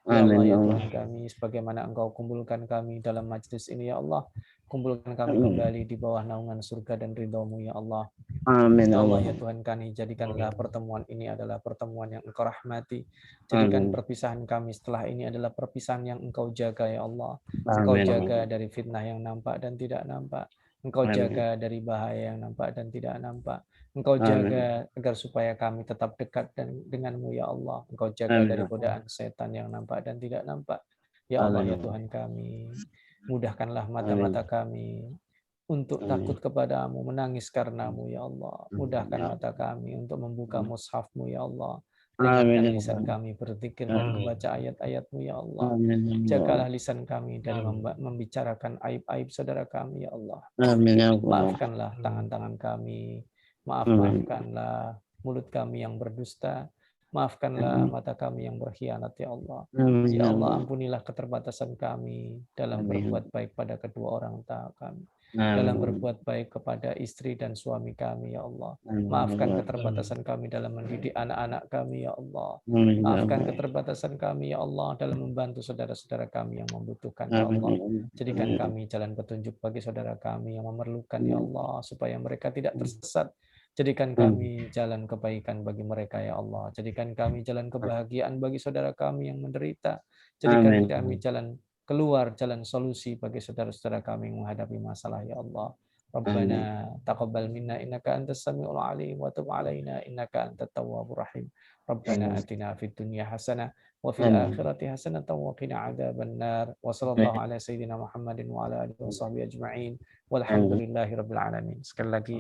Ya Allah Amin ya ya Allah. Tuhan kami, sebagaimana Engkau kumpulkan kami dalam majlis ini ya Allah, kumpulkan kami Amin. kembali di bawah naungan surga dan ridha-Mu ya Allah. Amin Ya Allah Allah. ya Tuhan kami, jadikanlah pertemuan ini adalah pertemuan yang Engkau rahmati. Jadikan Amin. perpisahan kami setelah ini adalah perpisahan yang Engkau jaga ya Allah. Engkau Amin. jaga dari fitnah yang nampak dan tidak nampak. Engkau Amin. jaga dari bahaya yang nampak dan tidak nampak. Engkau Amin. jaga agar supaya kami tetap dekat dengan-Mu ya Allah. Engkau jaga Amin. dari godaan setan yang nampak dan tidak nampak. Ya Allah ya Amin. Tuhan kami, mudahkanlah Amin. mata-mata kami untuk Amin. takut kepadamu, menangis karenamu ya Allah. Mudahkan Amin. mata kami untuk membuka mushafmu ya Allah. Amin. Ringankan lisan kami berzikir dan Amin. membaca ayat-ayatmu ya Allah. Amin. Jagalah lisan kami dari membicarakan aib-aib saudara kami ya Allah. Amin ya Allah. Maafkanlah tangan-tangan kami. Maafkanlah mulut kami yang berdusta. Maafkanlah mata kami yang berkhianat ya Allah. Amin Ya ya Allah, Allah. ampunilah keterbatasan kami dalam Amin. berbuat baik pada kedua orang tua kami. Dalam berbuat baik kepada istri dan suami kami ya Allah. Maafkan keterbatasan kami dalam mendidik anak-anak kami ya Allah. Amin ya Maafkan Allah. keterbatasan kami ya Allah dalam membantu saudara-saudara kami yang membutuhkan ya Allah. Jadikan kami jalan petunjuk bagi saudara kami yang memerlukan ya Allah, supaya mereka tidak tersesat. Jadikan kami jalan kebaikan bagi mereka ya Allah. Jadikan kami jalan kebahagiaan bagi saudara kami yang menderita. Jadikan Amin. kami jalan keluar, jalan solusi bagi saudara-saudara kami yang menghadapi masalah ya Allah. Rabbana taqabbal minna innaka antas samiul alim wa tub alaina innaka antat tawwabur rahim. Rabbana atina fid dunya hasanah wa fil akhirati hasanatan wa qina adzabannar. Wa sallallahu ala sayyidina Muhammadin wa ala alihi wa sahbihi ajma'in. Walhamdulillahi rabbil alamin. Sekali lagi